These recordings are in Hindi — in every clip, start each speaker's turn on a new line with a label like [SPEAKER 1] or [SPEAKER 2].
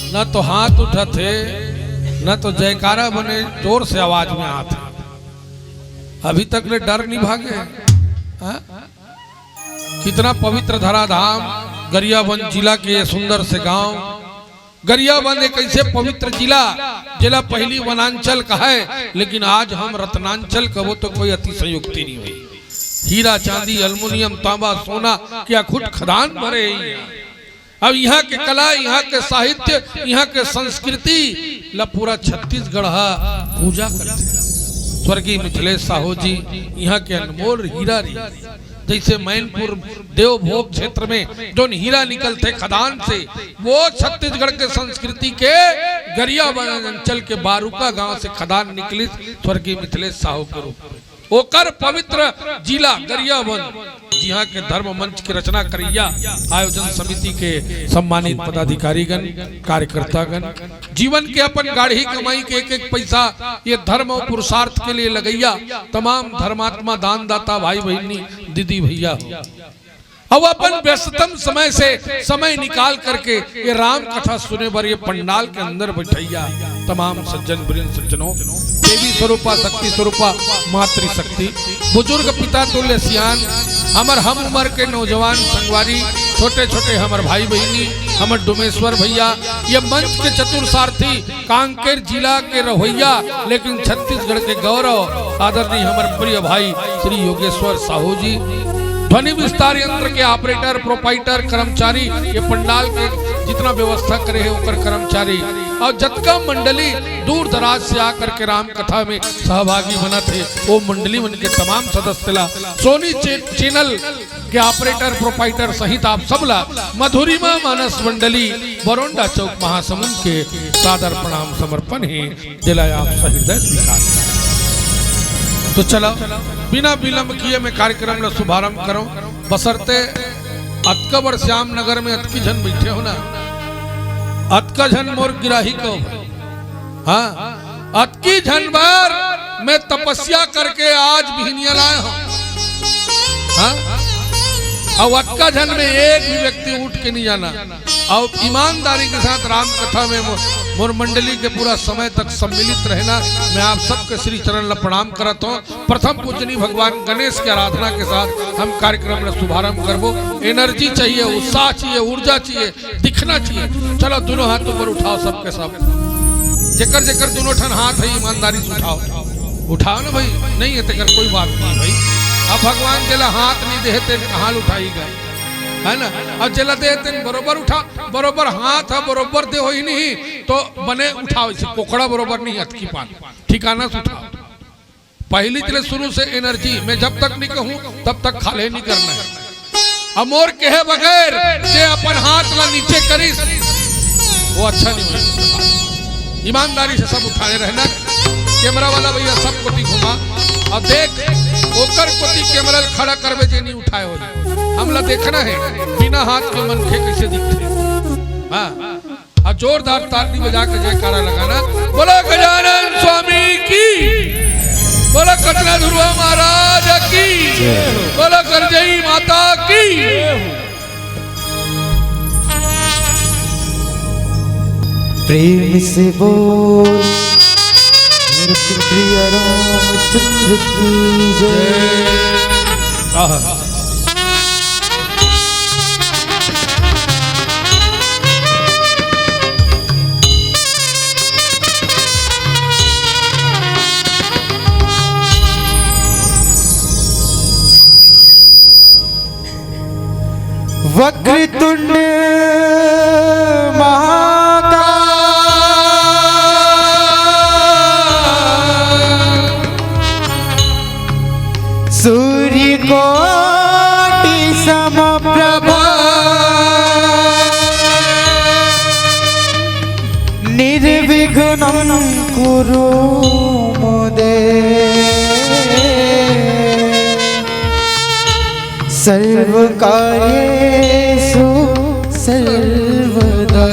[SPEAKER 1] न तो हाथ उठा थे न तो जयकारा बने जोर से आवाज में आते। अभी तक ले डर नहीं भागे। कितना पवित्र धराधाम गरियाबंद जिला के सुंदर से गांव। गरियाबंद एक ऐसे पवित्र जिला पहली वनांचल का है, लेकिन आज हम रत्नांचल कहो तो कोई अतिशयोक्ति नहीं हुई। हीरा चांदी एल्युमिनियम तांबा सोना की अखुट खदान भरे। अब यहाँ के कला, यहाँ के साहित्य, यहाँ के संस्कृति ला पूरा छत्तीसगढ़ पूजा करते। स्वर्गीय मिथिलेश साहू जी यहाँ के अनमोल हीरा रही। जैसे मैनपुर देवभोग क्षेत्र में जो हीरा निकलते खदान से, वो छत्तीसगढ़ के संस्कृति के गरियाबंद अंचल के बारूका गांव से खदान निकली स्वर्गीय मिथिलेश साहू के रूप में। ओकर पवित्र जिला गरियाबंद यहाँ के धर्म मंच की रचना करिया आयोजन समिति के सम्मानित पदाधिकारीगण कार्यकर्तागण जीवन के अपन गाढ़ी कमाई के एक एक पैसा ये धर्म और पुरुषार्थ के लिए लगैया तमाम धर्मात्मा दान दाता भाई बहनी दीदी भैया हो। अब अपन व्यस्ततम समय से समय निकाल करके ये राम कथा सुने बर ये पंडाल के अंदर बैठैया तमाम सज्जन वृंद सज्जनों, देवी स्वरूपा शक्ति स्वरूपा मातृ शक्ति, बुजुर्ग पिता तुल्य सियान, हमर हम उम्र के नौजवान संगवारी, छोटे छोटे हमर भाई बहनी, हमर डोमेश्वर भैया, ये मंच के चतुर सारथी, कांकेर जिला के रहोइया लेकिन छत्तीसगढ़ के गौरव आदरणीय हमर प्रिय भाई श्री योगेश्वर साहू जी, ध्वनि विस्तार यंत्र के ऑपरेटर प्रोपाइटर कर्मचारी, ये पंडाल के जितना व्यवस्था करे है ओकर कर्मचारी और जतका मंडली दूर दराज से आकर के राम कथा में सहभागी बना थे वो मंडली मन के तमाम सदस्य ला सोनी चैनल के ऑपरेटर प्रोपाइटर सहित आप सबला मधुरिमा मानस मंडली बरोंडा चौक महासमुंद के सादर प्रणाम समर्पण है दिलाए आप सहृदय स्वीकार। तो चलो बिना विलंब किए मैं कार्यक्रम का शुभारंभ करो बसरते अतकबर श्याम नगर में अतकी जन बैठे हो ना अतका जन मोर गिराही को हाँ अतकी जन बार मैं तपस्या करके आज भिनिया लाया हूं हाँ और अतका जन में एक भी व्यक्ति उठ के नहीं जाना और ईमानदारी के साथ राम कथा में मोर मंडली के पूरा समय तक सम्मिलित रहना। मैं आप सबके श्री चरण प्रणाम करता हूँ। प्रथम पूजनी भगवान गणेश की आराधना के साथ हम कार्यक्रम का शुभारंभ करबो। एनर्जी चाहिए, उत्साह चाहिए, ऊर्जा चाहिए, दिखना चाहिए। चलो दोनों हाथ ऊपर उठाओ सबके सब, जेकर जेकर दोनों ठन हाथ है ईमानदारी से उठाओ ना भाई, नहीं है तेकर कोई बात नहीं भाई। अब भगवान जला हाथ नहीं देते कहाँ उठाएगा है ना, और जला देते बरोबर उठा, बरोबर हाथ है बरोबर दे हो ही नहीं तो बने उठाओ, इसे कोकड़ा बरोबर नहीं अटकी पान ठिकाना से उठाओ। पहली चले शुरू से एनर्जी मैं जब तक नहीं कहूँ तब तक खाले नहीं करना है। अमोर कहे बगैर जे अपन हाथ ला नीचे करी वो अच्छा नहीं होगा। ईमानदारी से सब उठाने रहना। कैमरा वाला भैया सब कोटी घुमा और देख ओकर कोटी कैमरा खड़ा करवे जे नहीं उठाए हो हमला देखना है बिना हाथ के मन के कैसे दिखते। हाँ और जोरदार ताली बजा के जयकारा लगाना। बोलो गजानन स्वामी की, बोलो कटना ध्रुवा महाराज की, बोलो करजई माता की।
[SPEAKER 2] प्रेम से बोल प्रिय रामचंद्र की जय। वक्रतुंड सूर्य कोटि समप्रभा निर्विघ्नं कुरु मोदे सर्वकार्येषु सर्वदा।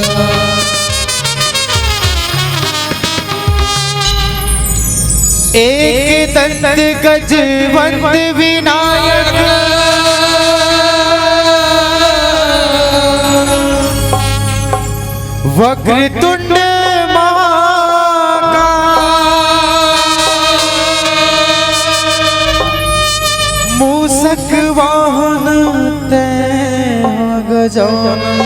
[SPEAKER 2] एक दंत गजवंत विनायक वक्रतुंड महाकाय मूषक वाहन गजानन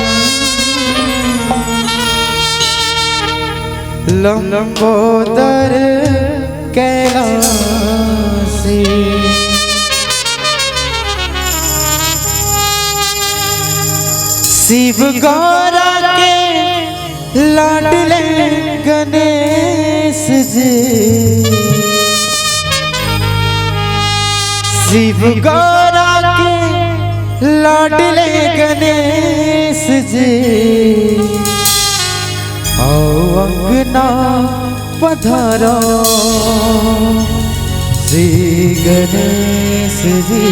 [SPEAKER 2] लंबोदर कैलासी। शिव गौरा के लाडले गणेश जी, शिव गौरा के लाडले गणेश जी। आओ अंगना पधारो श्री गणेश जी,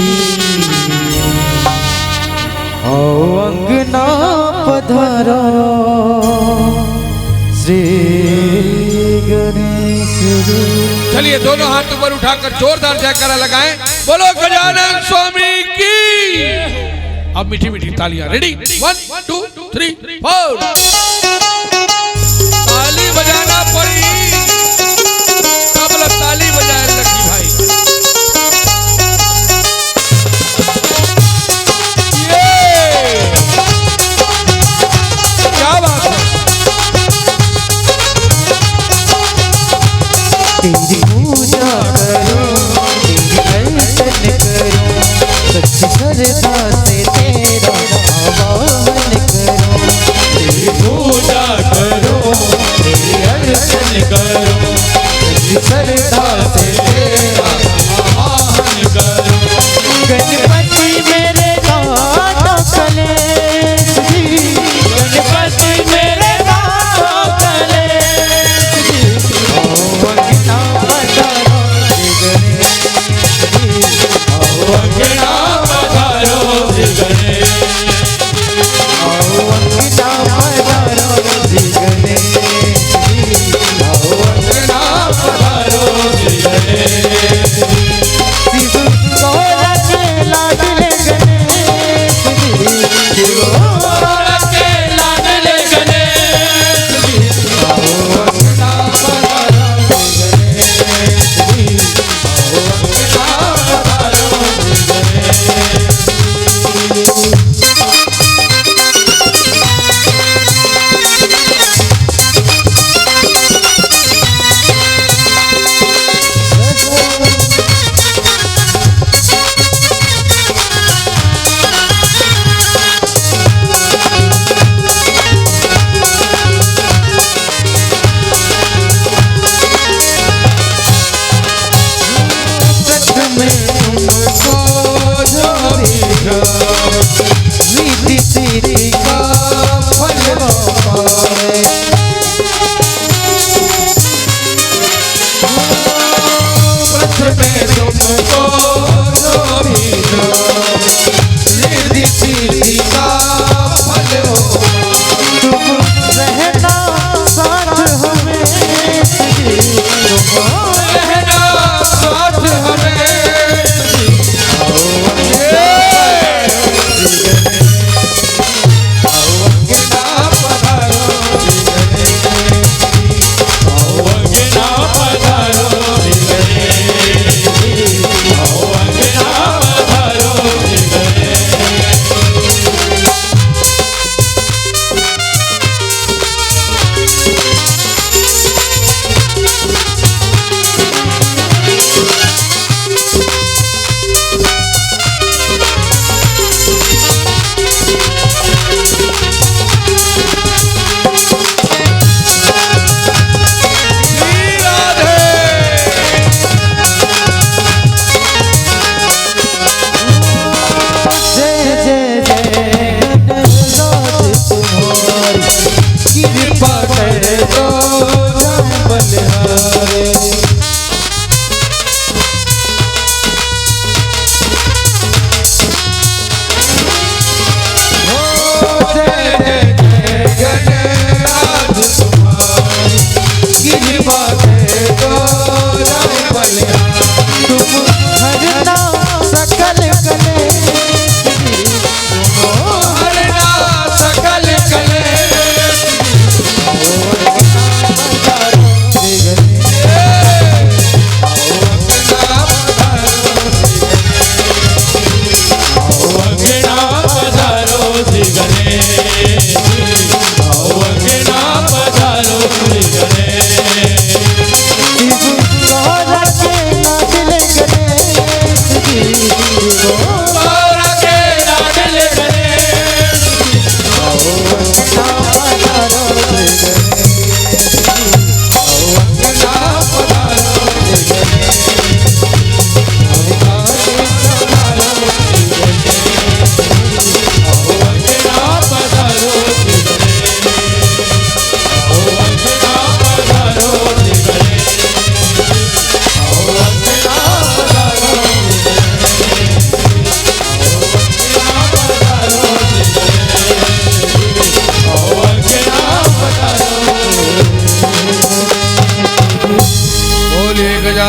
[SPEAKER 2] आओ अंगना पधारो श्री गणेश जी।
[SPEAKER 1] चलिए दोनों हाथ ऊपर उठाकर जोरदार जयकारा लगाएं। बोलो गजानन स्वामी की। अब मीठी मीठी तालियां। रेडी 1 2 3 4 ताली बजाना पड़ी। ताली बजाए लकी भाई। क्या बात है।
[SPEAKER 2] तेरी पूजा करो, तेरी दर्शन करो, सच्ची श्रद्धा से तेरा आवाहन करो। तेरी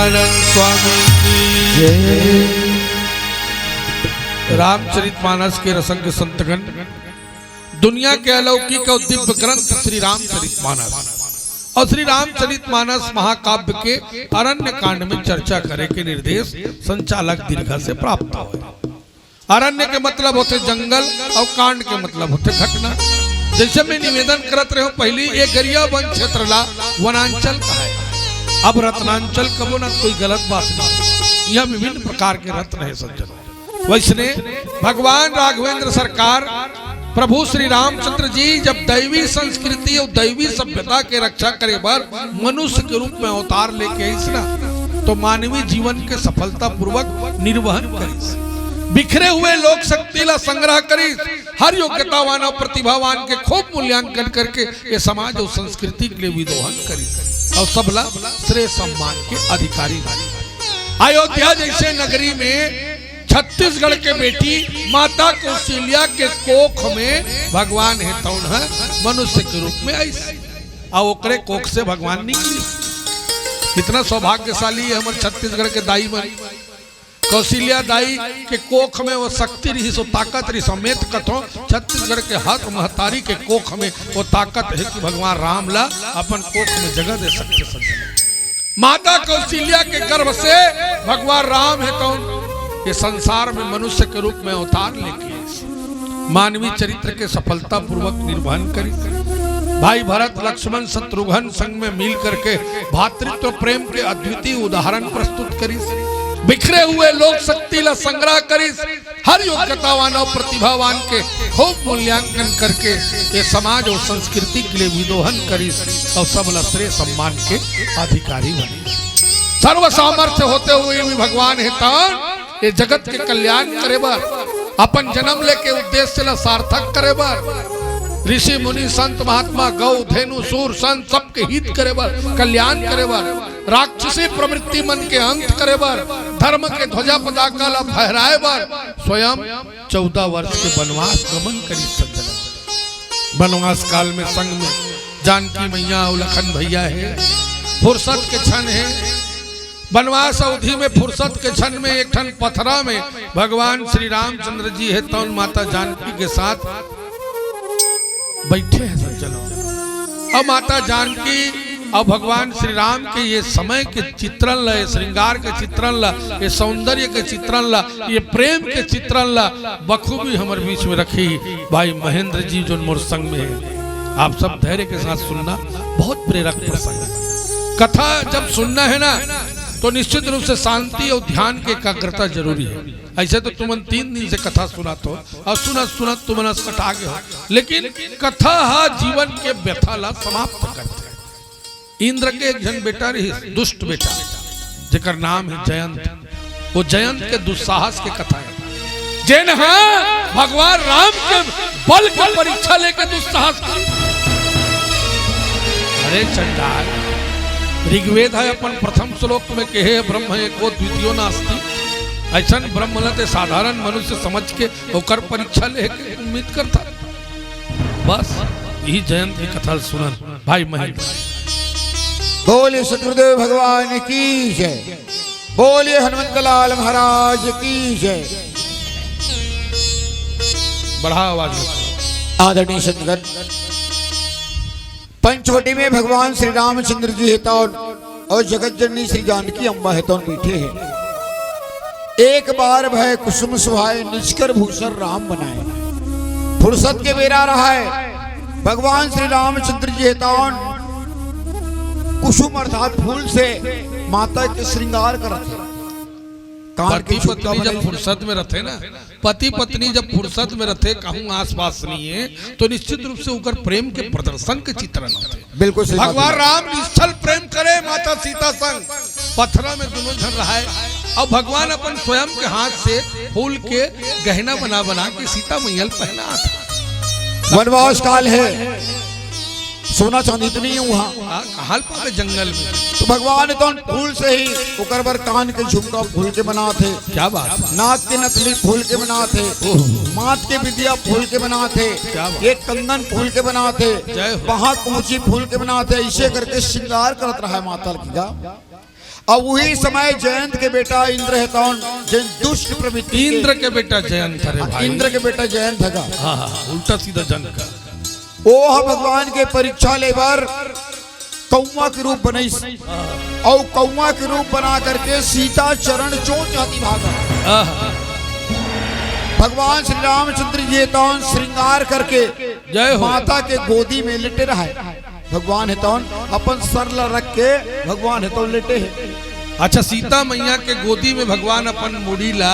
[SPEAKER 1] सच्चिदानंद स्वामी की
[SPEAKER 2] जय।
[SPEAKER 1] रामचरितमानस के रसंग संतगण, दुनिया के अलौकिक और दिव्य ग्रंथ श्री रामचरितमानस और श्री रामचरितमानस महाकाव्य के अरण्य कांड में चर्चा करे के निर्देश संचालक दीर्घा से प्राप्त हुए। अरण्य के मतलब होते जंगल और कांड के मतलब होते घटना। जैसे मैं निवेदन करत रहे पहली ये गरिया वन क्षेत्र ला वनांचल का है, अब रत्नांचल कबो ना कोई गलत बात नहीं। यह विभिन्न प्रकार के रत्न है सज्जन। वैसने भगवान राघवेंद्र सरकार प्रभु श्री रामचंद्र जी जब दैवी संस्कृति और दैवी सभ्यता के रक्षा करे पर मनुष्य के रूप में अवतार लेके आईस ना, तो मानवीय जीवन के सफलता पूर्वक निर्वहन करीस, बिखरे हुए लोक शक्ति ला संग्रह करीस, हर योग्यतावान और प्रतिभावान के खूब मूल्यांकन करके ये समाज और संस्कृति के लिए विदोहन करीस और सबला श्रेय सम्मान के अधिकारी बनी। अयोध्या जैसे नगरी में छत्तीसगढ़ के बेटी माता कौशल्या के कोख में भगवान है तौन है मनुष्य के रूप में ऐसे और ओकरे कोख से भगवान निकली। कितना सौभाग्यशाली है हमारे छत्तीसगढ़ के दाई बनी। कौशल्या दाई के कोख में वो शक्ति रही, सो ताकत रही समेत कथो छत्तीसगढ़ के हक महतारी के कोख में वो ताकत है कि भगवान राम ला अपन कोख में जगह दे सकते सज्जन। माता कौशल्या के गर्भ से भगवान राम है कौन ये संसार में मनुष्य के रूप में अवतार लेके मानवीय चरित्र के सफलता पूर्वक निर्वहन करी। भाई भरत लक्ष्मण शत्रुघ्न संग में मिल करके भातृत्व प्रेम के अद्वितीय उदाहरण प्रस्तुत करी। बिखरे हुए लोक शक्ति ला संग्रह करी, हर योग्यतावान और प्रतिभावान के खूब मूल्यांकन करके ये समाज और संस्कृति के लिए विदोहन करी और सबला श्रेय सम्मान के अधिकारी बनी। सर्व सामर्थ्य होते हुए भी भगवान है तान ये जगत के कल्याण करे बार अपन जन्म लेके उद्देश्य ला सार्थक करे बार ऋषि मुनि संत महात्मा गौ धेनु सूर संत सबके हित करे बार कल्याण करे बार राक्षसी प्रवृत्ति मन के अंत करे बार धर्म के ध्वजा पताका ला फहराए बार स्वयं 14 वर्ष के वनवास गमन करी सज्जन। वनवास काल में संग में जानकी मैया और लखन भैया है। फुर्सत के क्षण है वनवास अवधि में, फुर्सत के क्षण में एक ठन पथरा में भगवान श्री रामचंद्र जी है तौन माता जानकी के साथ बैठे हैं सज्जनों। अब माता जानकी और भगवान श्री राम के ये समय के चित्रण ला, ये श्रृंगार के चित्रण ला, ये सौंदर्य के चित्रण ला, ये प्रेम के चित्रण ला बखूबी हमारे बीच में रखी भाई महेंद्र जी जो मोर संग में है। आप सब धैर्य के साथ सुनना, बहुत प्रेरक प्रसंग है। कथा जब सुनना है ना तो निश्चित रूप से शांति और ध्यान की एकाग्रता जरूरी है। ऐसे तो तुम 3 दिन से कथा सुनात हो और सुनत तुम कटा गए हो, लेकिन कथा जीवन के व्यथा ला समाप्त करते। इंद्र के एक जन बेटा रही दुष्ट बेटा जेकर नाम है जयंत। वो जयंत के दुस्साहस के कथा है जेन भगवान राम के बल की परीक्षा लेके दुस्साहस। अरे चंडाल, ऋग्वेद है अपन प्रथम श्लोक में कहे ब्रह्म एको द्वितीयो नास्ति। ऐसा ब्रह्म लते साधारण मनुष्य समझ के होकर परीक्षा लेके उम्मीद करता। बस यही जयंत की कथा सुनन भाई महेंद्र।
[SPEAKER 3] बोले सतगुरुदेव भगवान की जय, बोले हनुमत लाल महाराज की जय।
[SPEAKER 1] बढ़ा आवाज।
[SPEAKER 3] आदरणीय सतगुरु, पंचवटी में भगवान श्री रामचंद्र जी हेतौन और जगत जननी श्री जानकी अम्बा हेतौन बैठे हैं। एक बार भय कुसुम सुहाए निष्कर भूषण राम बनाए। फुर्सत के बेरा रहा है भगवान श्री रामचंद्र जी हेतौन कुसुम अर्थात फूल से माता के श्रृंगार करते।
[SPEAKER 1] पति पत्नी जब फुर्सत में रहते ना, पति पत्नी जब फुर्सत में रहते कहूँ आस पास नहीं है तो निश्चित रूप से उनका प्रेम के प्रदर्शन के चित्रण होते।
[SPEAKER 3] बिल्कुल
[SPEAKER 1] भगवान राम निश्चल प्रेम करे माता सीता संग पत्थरा में दोनों जन रहा है और भगवान अपन स्वयं के हाथ से फूल के गहना बना बना के सीता मैयल पहना था।
[SPEAKER 3] वनवास काल है, सोना चांदी तो नहीं है वहाँ
[SPEAKER 1] हाल पावे जंगल में,
[SPEAKER 3] तो भगवान तो फूल से ही उकर बर कान के झुमका फूल के बना थे।
[SPEAKER 1] क्या बात,
[SPEAKER 3] नाक के नथली फूल के बना थे, माथ के विद्या फूल के बना थे, ये कंगन फूल के बना थे, वहाँ कुंची फूल के बना थे। ऐसे करके श्रृंगार करत रहा है माता की का। और वही समय जयंत के बेटा इंद्र है तौन जिन दुष्ट प्रवृत्ति
[SPEAKER 1] इंद्र के बेटा जयंत है भाई।
[SPEAKER 3] इंद्र के बेटा जयंत है
[SPEAKER 1] हाँ हाँ, उल्टा सीधा जन का।
[SPEAKER 3] ओह भगवान के परीक्षा लेबर कौआ के रूप बनई और कौआ के रूप बना करके सीता चरण चोट जाती भागा। भगवान श्री रामचंद्र जी तौन श्रृंगार करके
[SPEAKER 1] जय हो।
[SPEAKER 3] माता के गोदी में लेटे रहा है। भगवान है तौन अपन सरला रख के भगवान है तौन लेटे है।
[SPEAKER 1] अच्छा, सीता मैया के गोदी में भगवान अपन मुड़ी ला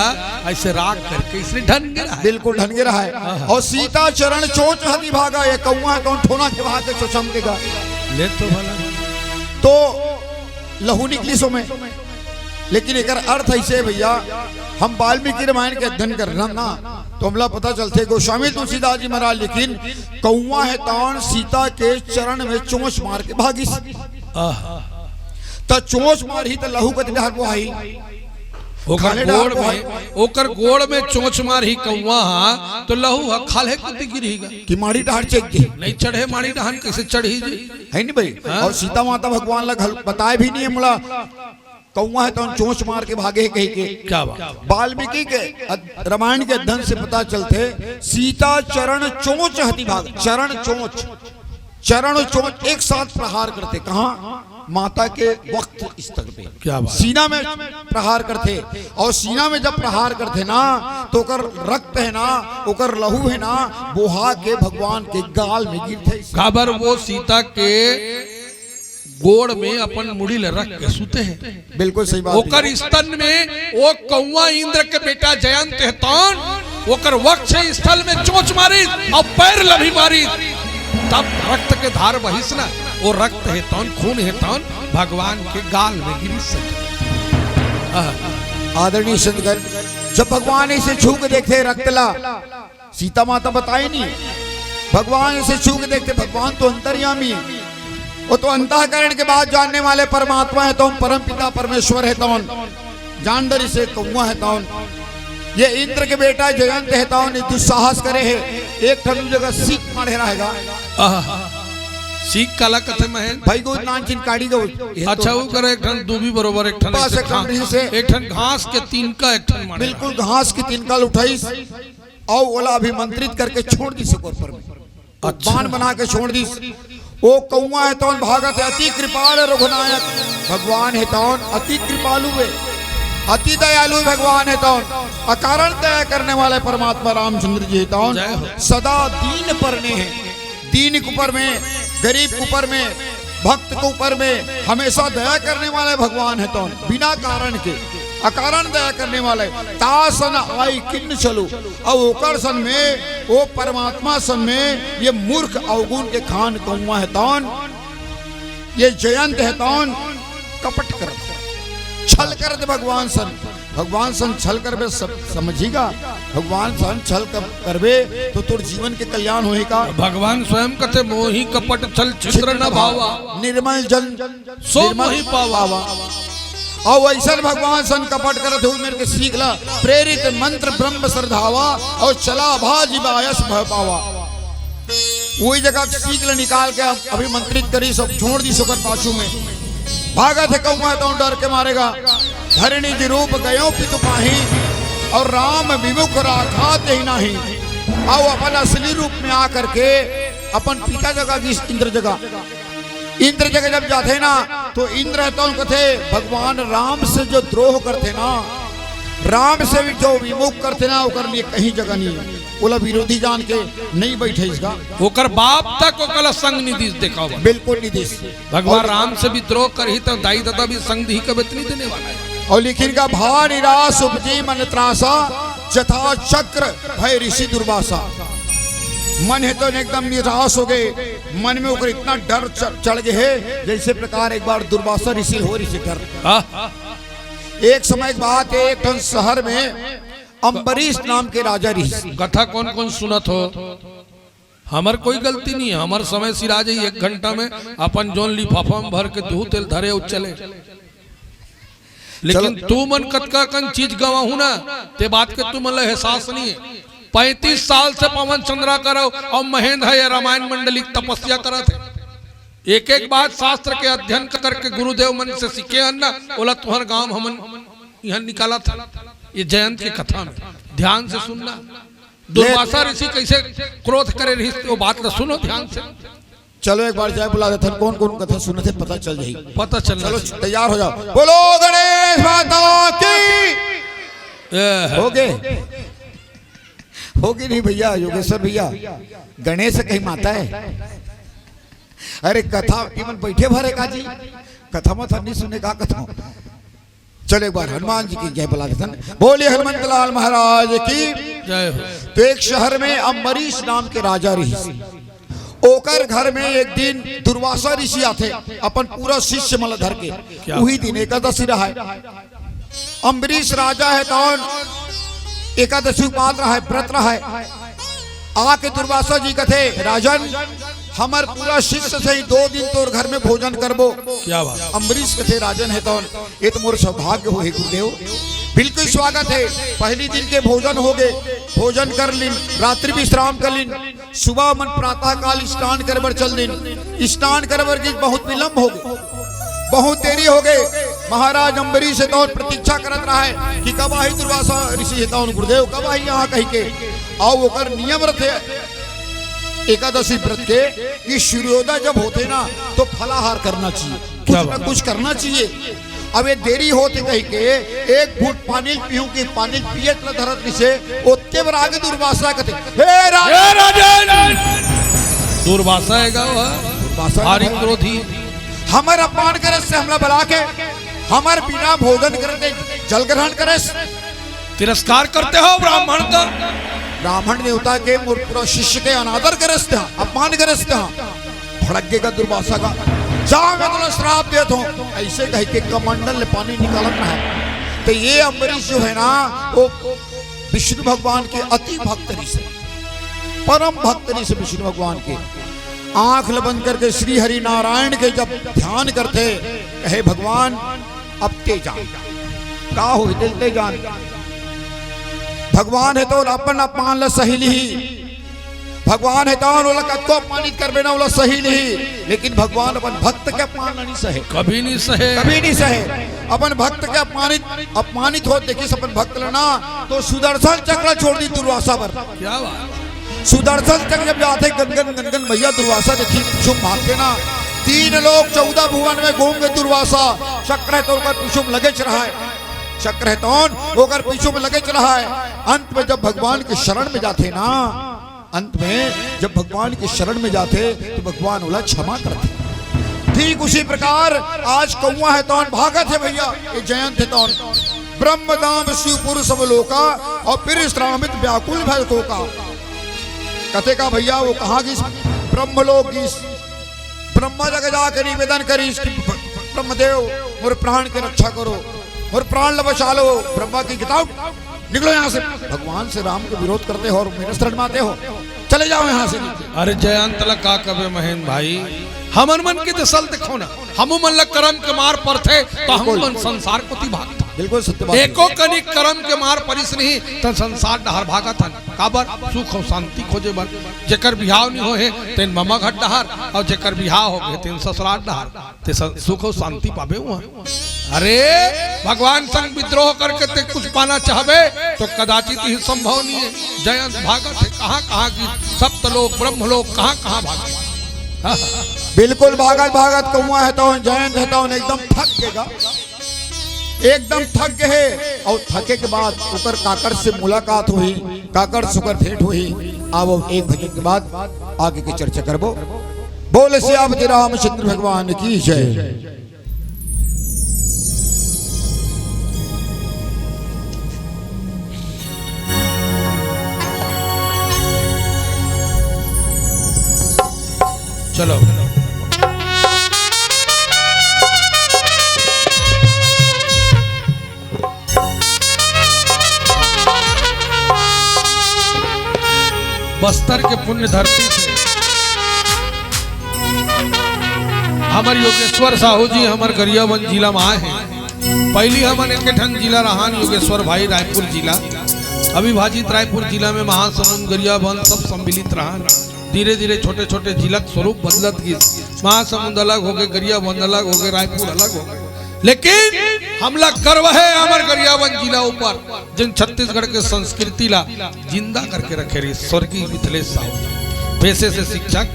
[SPEAKER 1] ऐसे राख करके इसने ढन गिरा है।
[SPEAKER 3] बिल्कुल ढन गिरा है। और सीता चरण चोट हदी भागा, ये कौआ कौन ठोना के भाग के चमकेगा
[SPEAKER 1] ले तो भला
[SPEAKER 3] तो लहू निकली सो में। लेकिन एक अर्थ ऐसे भैया, हम वाल्मीकि रामायण के अध्ययन कर रहे ना तो हमला पता चलते गोस्वामी तुलसीदास जी महाराज लेकिन कौआ है तौन सीता के चरण में चोंच मार के भागी। तो चोंच मार ही तो लहू कत बिहार को आई
[SPEAKER 1] ओकर गोड़ में चोंच मार ही कौआ तो लहू खाले कति गिरेगा
[SPEAKER 3] कि मारी डहार चेक गई
[SPEAKER 1] नहीं चढ़े। मारी डहान कैसे चढ़ी जी
[SPEAKER 3] है नहीं भाई। और सीता माता भगवान लग बताए भी नहीं है मुला कौआ है तो चोंच मार के भागे कहीं के।
[SPEAKER 1] क्या बात।
[SPEAKER 3] वाल्मीकि के रामायण के अध्ययन से पता चलते सीता चरण चोंच हती भाग। चरण चोंच एक साथ प्रहार करते कहा माता के वक्त स्थल पे।
[SPEAKER 1] क्या बात।
[SPEAKER 3] सीना में प्रहार करते और सीना में जब प्रहार करते ना तो ओकर रक्त है ना ओकर लहू है ना बोहा के भगवान के गाल में गिरते।
[SPEAKER 1] खबर वो सीता के गोड़ में अपन मुड़ी ले रख के सुते हैं।
[SPEAKER 3] बिल्कुल सही बात।
[SPEAKER 1] ओकर स्तन में वो कौआ इंद्र के बेटा जयंत है तौन ओकर वक्ष स्थल में चोंच मारी और पैर लभी मारी तब रक्त के धार बहिस ना वो रक्त है तौन खून है तौन भगवान के गाल में गिरी सके।
[SPEAKER 3] आदरणीय संतगण जब भगवान इसे छू के देखते रक्तला सीता माता बताए नहीं भगवान इसे छू के देखते भगवान तो अंतर्यामी है। वो तो अंतःकरण के बाद जानने वाले परमात्मा है तौन परम पिता परमेश्वर है तौन जानदरी से कौआ है तौन ये इंद्र के बेटा जयंत है तौन दुस्साहस करे है एक ठंडू जगह सीख मारे रहेगा।
[SPEAKER 1] सीख काला कथे महल
[SPEAKER 3] भाई को नानचिन काड़ी गो।
[SPEAKER 1] अच्छा वो करे एक ठन दूबी बरोबर एक ठन एक ठन घास के तिनका एक ठन मारे।
[SPEAKER 3] बिल्कुल घास की तिनका उठाई और ओला अभिमंत्रित करके छोड़ दी सकोर पर में बाण बना के छोड़ दी। वो कौआ है तौन भागत है अति कृपाल रघुनायक भगवान है तौन अति कृपालु है अति दयालु भगवान है तौन अकारण दया करने वाले परमात्मा रामचंद्र जी है तौन सदा दीन परने हैं। दीन के ऊपर में गरीब के ऊपर में भक्त के ऊपर में हमेशा दया करने वाले भगवान है तौन बिना कारण के अकारण दया करने वाले तासन आई किन्न चलो और ओकर सन में वो परमात्मा सन में ये मूर्ख अवगुण के खान कौआ है तौन ये जयंत है तौन कपट कर छल कर दे भगवान सन छल करबे समझिएगा भगवान सन छल करबे तो तोर जीवन के कल्याण होएगा।
[SPEAKER 1] भगवान स्वयं कथे मोहि कपट छल चित्र न भावा
[SPEAKER 3] निर्मल जन
[SPEAKER 1] सो मोहि पावा।
[SPEAKER 3] और ऐसा भगवान सन कपट करत हो मेरे के सीख ला प्रेरित मंत्र ब्रह्म श्रद्धावा और चला भाजी बायस भय पावा। वही जगह सीख ला निकाल के अभिमंत्रित करी सब छोड़ दी सुकर पाछू में भागा थे कौआ तो डर के मारेगा धरणी जी रूप गयो पितु पाही और राम विमुख राखाते ही नहीं। आओ अपन असली रूप में आकर के अपन पिता जगह इंद्र जगह जब जाते ना तो इंद्र तो कथे भगवान राम से जो द्रोह करते ना राम से भी जो विमुख करते ना ओकर लिए कहीं जगह नहीं बोला विरोधी जान के नहीं बैठे इसका
[SPEAKER 1] ओकर बाप तक ओकला संग निधि देखा
[SPEAKER 3] बिल्कुल निधि
[SPEAKER 1] भगवान राम से भी द्रोह कर ही तो दाई दादा भी संग ही कभी नहीं देने वाला है।
[SPEAKER 3] और लेकिन का भा निराश उपजी मन त्रासा जथा चक्र भय ऋषि दुर्वासा मन है तो एकदम निराश हो गए मन में ऊपर इतना डर चढ़ गए है जैसे प्रकार एक बार दुर्वासा ऋषि हो ऋषि डर। एक समय की बात है एक शहर में अम्बरीश नाम के राजा ऋषि
[SPEAKER 1] कथा कौन कौन सुनत हो हमार कोई गलती नहीं है हमार समय सिरा जाई 1 घंटा में अपन जोन लिफाफा में भर के दूध तेल धरे चले लेकिन तू मन कतका कन चीज गवाहू ना ते बात के तू मन एहसास नहीं है। 35 साल से पवन चंद्रा करो और महेंद्र है रामायण मंडली तपस्या करत है एक एक बात शास्त्र के अध्ययन करके गुरुदेव मन से सीखे अन्ना बोला तुम्हार गांव हमन यहाँ निकाला था। ये जयंत की कथा में ध्यान से सुनना। दुर्वासा ऋषि कैसे क्रोध करे रही वो बात ना सुनो ध्यान से।
[SPEAKER 3] चलो एक बार जाए बुला देते कौन कौन कथा सुने थे पता चल जाएगी।
[SPEAKER 1] पता चलना
[SPEAKER 3] चलो तैयार हो जाओ। बोलो गणेश माता की। हो गए होगी नहीं भैया योगेश्वर भैया गणेश कहीं माता है। अरे कथा केवल बैठे भरे का जी कथा मत नहीं सुने का कथा। चलो एक बार हनुमान जी की जय बुला देते। बोलिए हनुमंत लाल महाराज की
[SPEAKER 1] जय हो।
[SPEAKER 3] तो एक शहर में अम्बरीश नाम के राजा ऋषि ओकर घर में एक दिन दुर्वासा ऋषि आते अपन पूरा शिष्य मल धर के। वही दिन एकादशी रहा है। अम्बरीश राजा है कौन एकादशी उपास रहा है व्रत रहा है। आके दुर्वासा जी कथे राजन हमार पूरा शिष्य से ही 2 दिन तोर घर में भोजन करबो।
[SPEAKER 1] क्या बात।
[SPEAKER 3] अम्बरीश कथे राजन है तो ये तो मोर सौभाग्य हो गुरुदेव बिल्कुल स्वागत है। पहली दिन के भोजन हो गए भोजन कर लिन रात्रि विश्राम कर लिन सुबह मन प्रातः काल स्नान करबर चल दिन स्नान करबर की बहुत विलंब हो गए बहुत देरी हो गए। महाराज अम्बरीश है तो प्रतीक्षा करत रहा है कि कब आई दुर्वासा ऋषि है तो गुरुदेव कब आई यहाँ कही के आओ ओकर नियम रखे एकादशी व्रत के कि सूर्योदय जब होते ना तो फलाहार करना चाहिए कुछ ना कुछ करना चाहिए। अब ये देरी होते कही के एक घूंट पानी पीऊं कि पानी पिए धरत से ओते बर आगे दुर्वासा कहते हे राजन
[SPEAKER 1] दुर्वासा है भारी क्रोधी
[SPEAKER 3] हमार अपमान करे से हमला बुला के हमार बिना भोजन करते जल ग्रहण करे
[SPEAKER 1] तिरस्कार करते हो ब्राह्मण का।
[SPEAKER 3] ब्राह्मण देवता के पूरा शिष्य के अनादर करते हैं अपमान करते हैं भड़केगा दुर्वासा का जा मैं तुम्हें श्राप देता हूँ ऐसे कह के कमंडल में पानी निकालना है। तो ये अम्बरीश जो है ना वो विष्णु भगवान के अति भक्त ऋषि परम भक्त ऋषि विष्णु भगवान के आंख बंद करके श्री हरि नारायण के जब ध्यान करते कहे भगवान अब ते जान का हो दिलते जान भगवान है तो अपन अपमान ल सही नहीं भगवान है तो को अपमानित कर बेना बोला सही नहीं लेकिन भगवान अपन भक्त के अपमान नहीं सहे
[SPEAKER 1] कभी नहीं सहे
[SPEAKER 3] अपन भक्त के अपमानित हो देखिए अपन भक्त लेना तो सुदर्शन चक्र छोड़ दी दुर्वासा पर।
[SPEAKER 1] क्या बात।
[SPEAKER 3] सुदर्शन चक्र जब जाते गनगन गनगन भैया दुर्वासा देखी पीछू भागते ना 3 लोग 14 भुवन में घूम गए दुर्वासा चक्र है तो पीछू लगे रहा है चक्र है तो होकर पीछू में लगे रहा है। अंत में जब भगवान के शरण में जाते ना अंत में जब भगवान के शरण में जाते तो भगवान बोला क्षमा करते। ठीक उसी प्रकार आज कौआ है तो भागत है भैया ये जयंत है तो ब्रह्मदाम शिवपुर सब लोका और फिर श्रामित व्याकुल भय को का कथे का भैया वो कहा कि ब्रह्मलोक की ब्रह्मा जगह जाकर निवेदन करी ब्रह्मदेव मोर प्राण की रक्षा करो और प्राण बचा लो। ब्रह्मा की किताब निकलो यहाँ से भगवान से राम को विरोध करते हो और मेरे शरण में आते हो चले जाओ यहाँ से।
[SPEAKER 1] अरे जयंत का कबे महेन भाई हमन मन की दसल देखो ना हम मन लग कर्म के मार पर थे तो हम मन संसार को ती भागता
[SPEAKER 3] बिल्कुल सत्य बात।
[SPEAKER 1] एको कनिक कर्म के मार परिस नहीं तो संसार डहर भागत हन काबर सुख और शांति खोजे बर जेकर बिहाव नहीं होए तेन ममा घट डहर और जेकर बिहाव हो गए तेन ससुराल डहर ते सुख और शांति पाबे हुआ। अरे भगवान संग विद्रोह करके ते कुछ पाना चाहबे तो कदाचित ही संभव नहीं है। जयंत भागत है कहाँ की सप्तलोक ब्रह्मलोक कहाँ भागे
[SPEAKER 3] बिल्कुल भागत कौआ है तो जयंत है तो एकदम थक गए और थके के बाद ऊपर काकर से मुलाकात हुई काकर सुकर भेंट हुई। अब एक भजन के बाद आगे की चर्चा करबो। बोले सियापति रामचंद्र भगवान की जय।
[SPEAKER 1] चलो बस्तर के पुण्य धरती से हमारे योगेश्वर साहू जी हमारे गरियाबंद जिला में आए हैं। पहली हमारे केठन जिला रहान योगेश्वर भाई रायपुर जिला अविभाजित रायपुर जिला में महासमुंद गरियाबंद सब सम्मिलित रहा। धीरे धीरे छोटे छोटे जिला स्वरूप बदलत गई महासमुंद अलग हो गए, गरियाबंद अलग हो गए, रायपुर अलग हो गए, लेकिन हमला गर्व है हमार गरियाबंद जिला ऊपर, जिन छत्तीसगढ़ के संस्कृति ला जिंदा करके रखे रही स्वर्गीय मिथिलेश साहू पेशे से शिक्षक,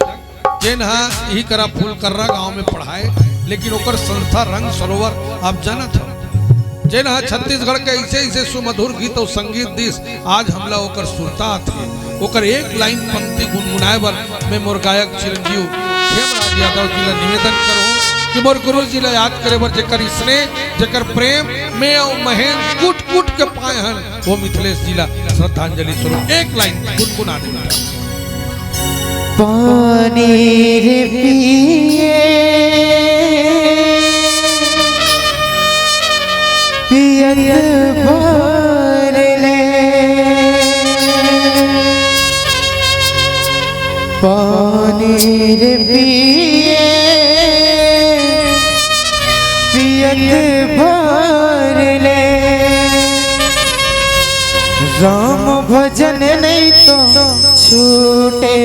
[SPEAKER 1] जिन यही करा फूल कर्रा गांव में पढ़ाए, लेकिन ओकर संस्था रंग सरोवर आप जानत हो, जिन छत्तीसगढ़ के ऐसे ऐसे सुमधुर गीत और संगीत दिस आज हमला ओकर सुरता थे, ओकर एक लाइन पंक्ति गुनगुनाए बर मैं मोर गायक चिरंजीव खेमराज यादव जी ला निवेदन करूं कि मोर गुरु जी ला याद करे बर जेकर स्नेह जेकर प्रेम में और महेन कूट कूट के पाए हन वो मिथिलेश जी ला श्रद्धांजलि स्वरूप एक लाइन गुनगुना दे।
[SPEAKER 2] पानी रे पिए पियत भर ले, पानी रे पिए पियत भर ले, राम भजन नहीं तो छूटे,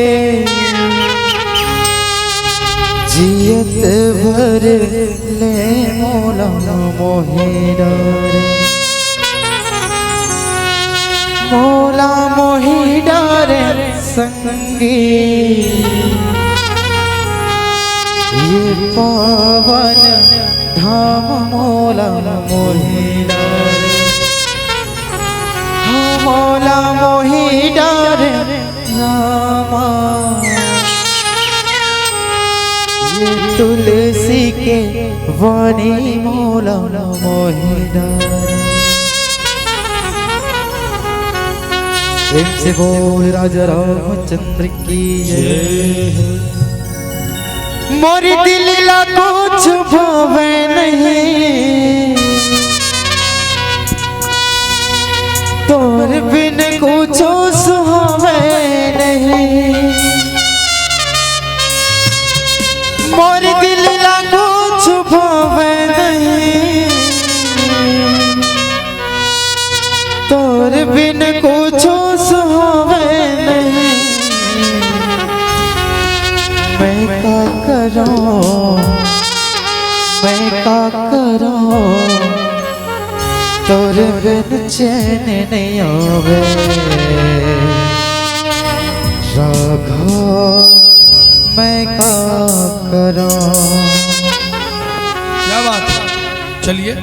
[SPEAKER 2] जियत भर ले मोला मोहे डारे, मोला मोहे डारे संगी, ये पावन धाम मोला मोहे डारे, मोला मोहे डारे रामा, ये तुलसी के वाणी मोला मोहे डारे। प्रेम से बोल राजा रामचंद्र की जय। मोर दिल ला कुछ भावे नहीं, तोर बिन कुछ सुहावे नहीं, मोर दिल ला कुछ भावे नहीं, तोर बिन कुछ सुहावे नहीं, मैं का करूं, मैं का करूं, तोर बिन चैन नहीं आवे, राघव मैं का करूं।
[SPEAKER 1] क्या बात है, चलिए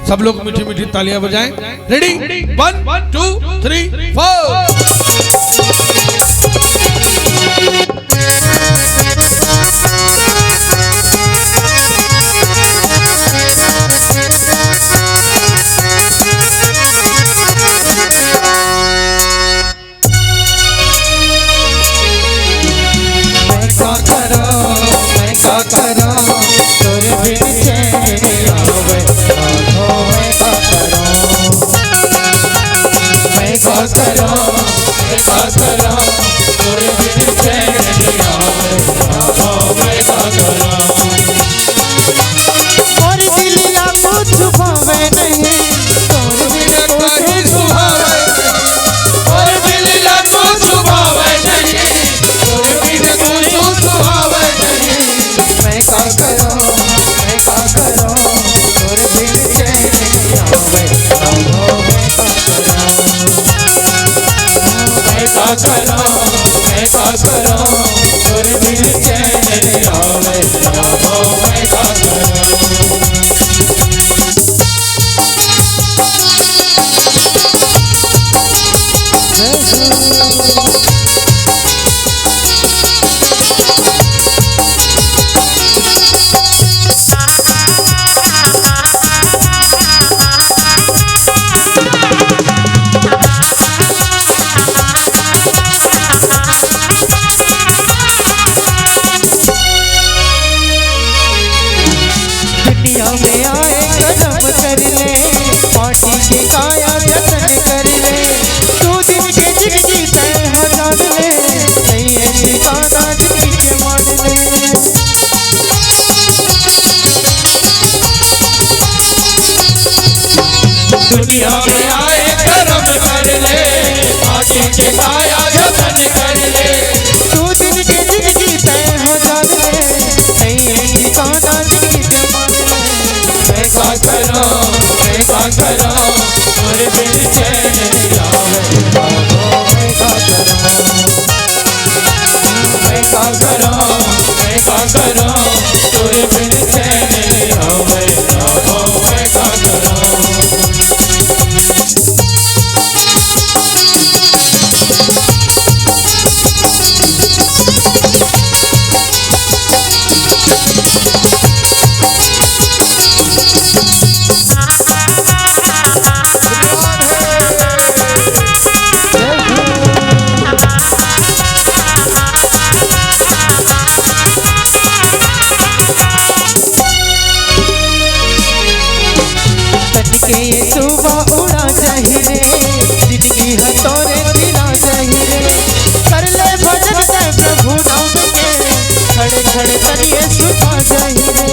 [SPEAKER 1] सब लोग मीठी मीठी तालियां बजाएं। रेडी 1 2 3 4।
[SPEAKER 4] दुनिया में आए कर्म कर ले, आगे के काया जतन कर ले,
[SPEAKER 2] तू दिन के जिंदगी तय हो जाने, जाही रे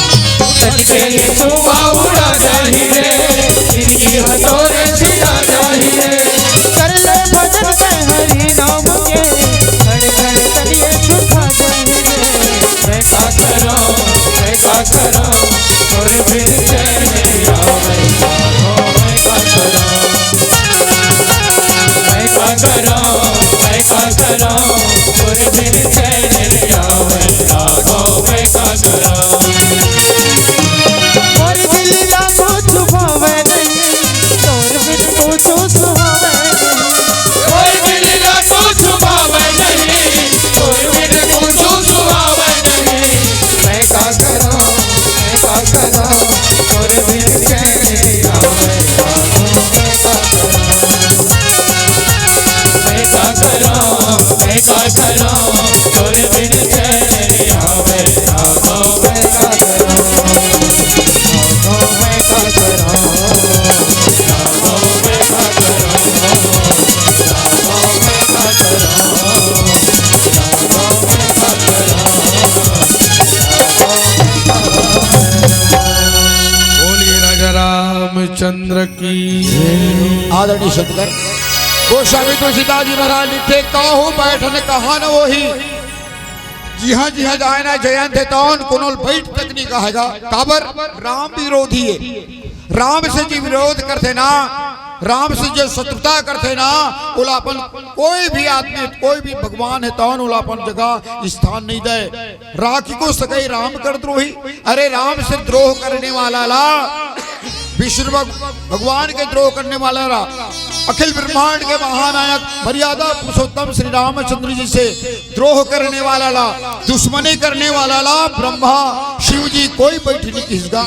[SPEAKER 4] तनिके सुमा उड़ा जाही रे जिंदगी हथौरे छिड़ा जाही रे
[SPEAKER 2] कर ले भजन में हरि नाम के घड़ घड़ तलिए सुखा जाही रे
[SPEAKER 4] मैं का करो और फिर चैन आवे मैं का करो और फिर चैन आवे राघव मैं का करो
[SPEAKER 2] और दिल ना कुछ भावे नहीं तोर बिन कुछ सुहावे नहीं
[SPEAKER 4] कोई दिल ना कुछ भावे नहीं कोई बिन कुछ सुहावे नहीं मैं का करो और फिर चैन आवे मैं का करो और फिर चैन आवे राघव मैं का
[SPEAKER 1] बोलिए राजा रामचंद्र की
[SPEAKER 3] आदरणीय शंकर गोस्वामी तुलसीदास जी महाराज लिखे काहू बैठन कहा न वही जी हाँ जाए ना जयंत है तौन कुनोल बैठ तक नहीं कहेगा काबर राम विरोधी है राम से जी विरोध करते ना राम से जो शत्रुता करते ना उलापन कोई भी आदमी कोई भी भगवान है तौन उलापन जगह स्थान नहीं दे राखी को सके राम कर द्रोही अरे राम से द्रोह करने वाला ला विष्णु भगवान के द्रोह करने वाला ला अखिल ब्रह्मांड के महानायक मर्यादा पुरुषोत्तम श्री रामचंद्र जी से द्रोह करने वाला ला दुश्मनी करने वाला ला ब्रह्मा शिव जी कोई बैठ नहीं किसका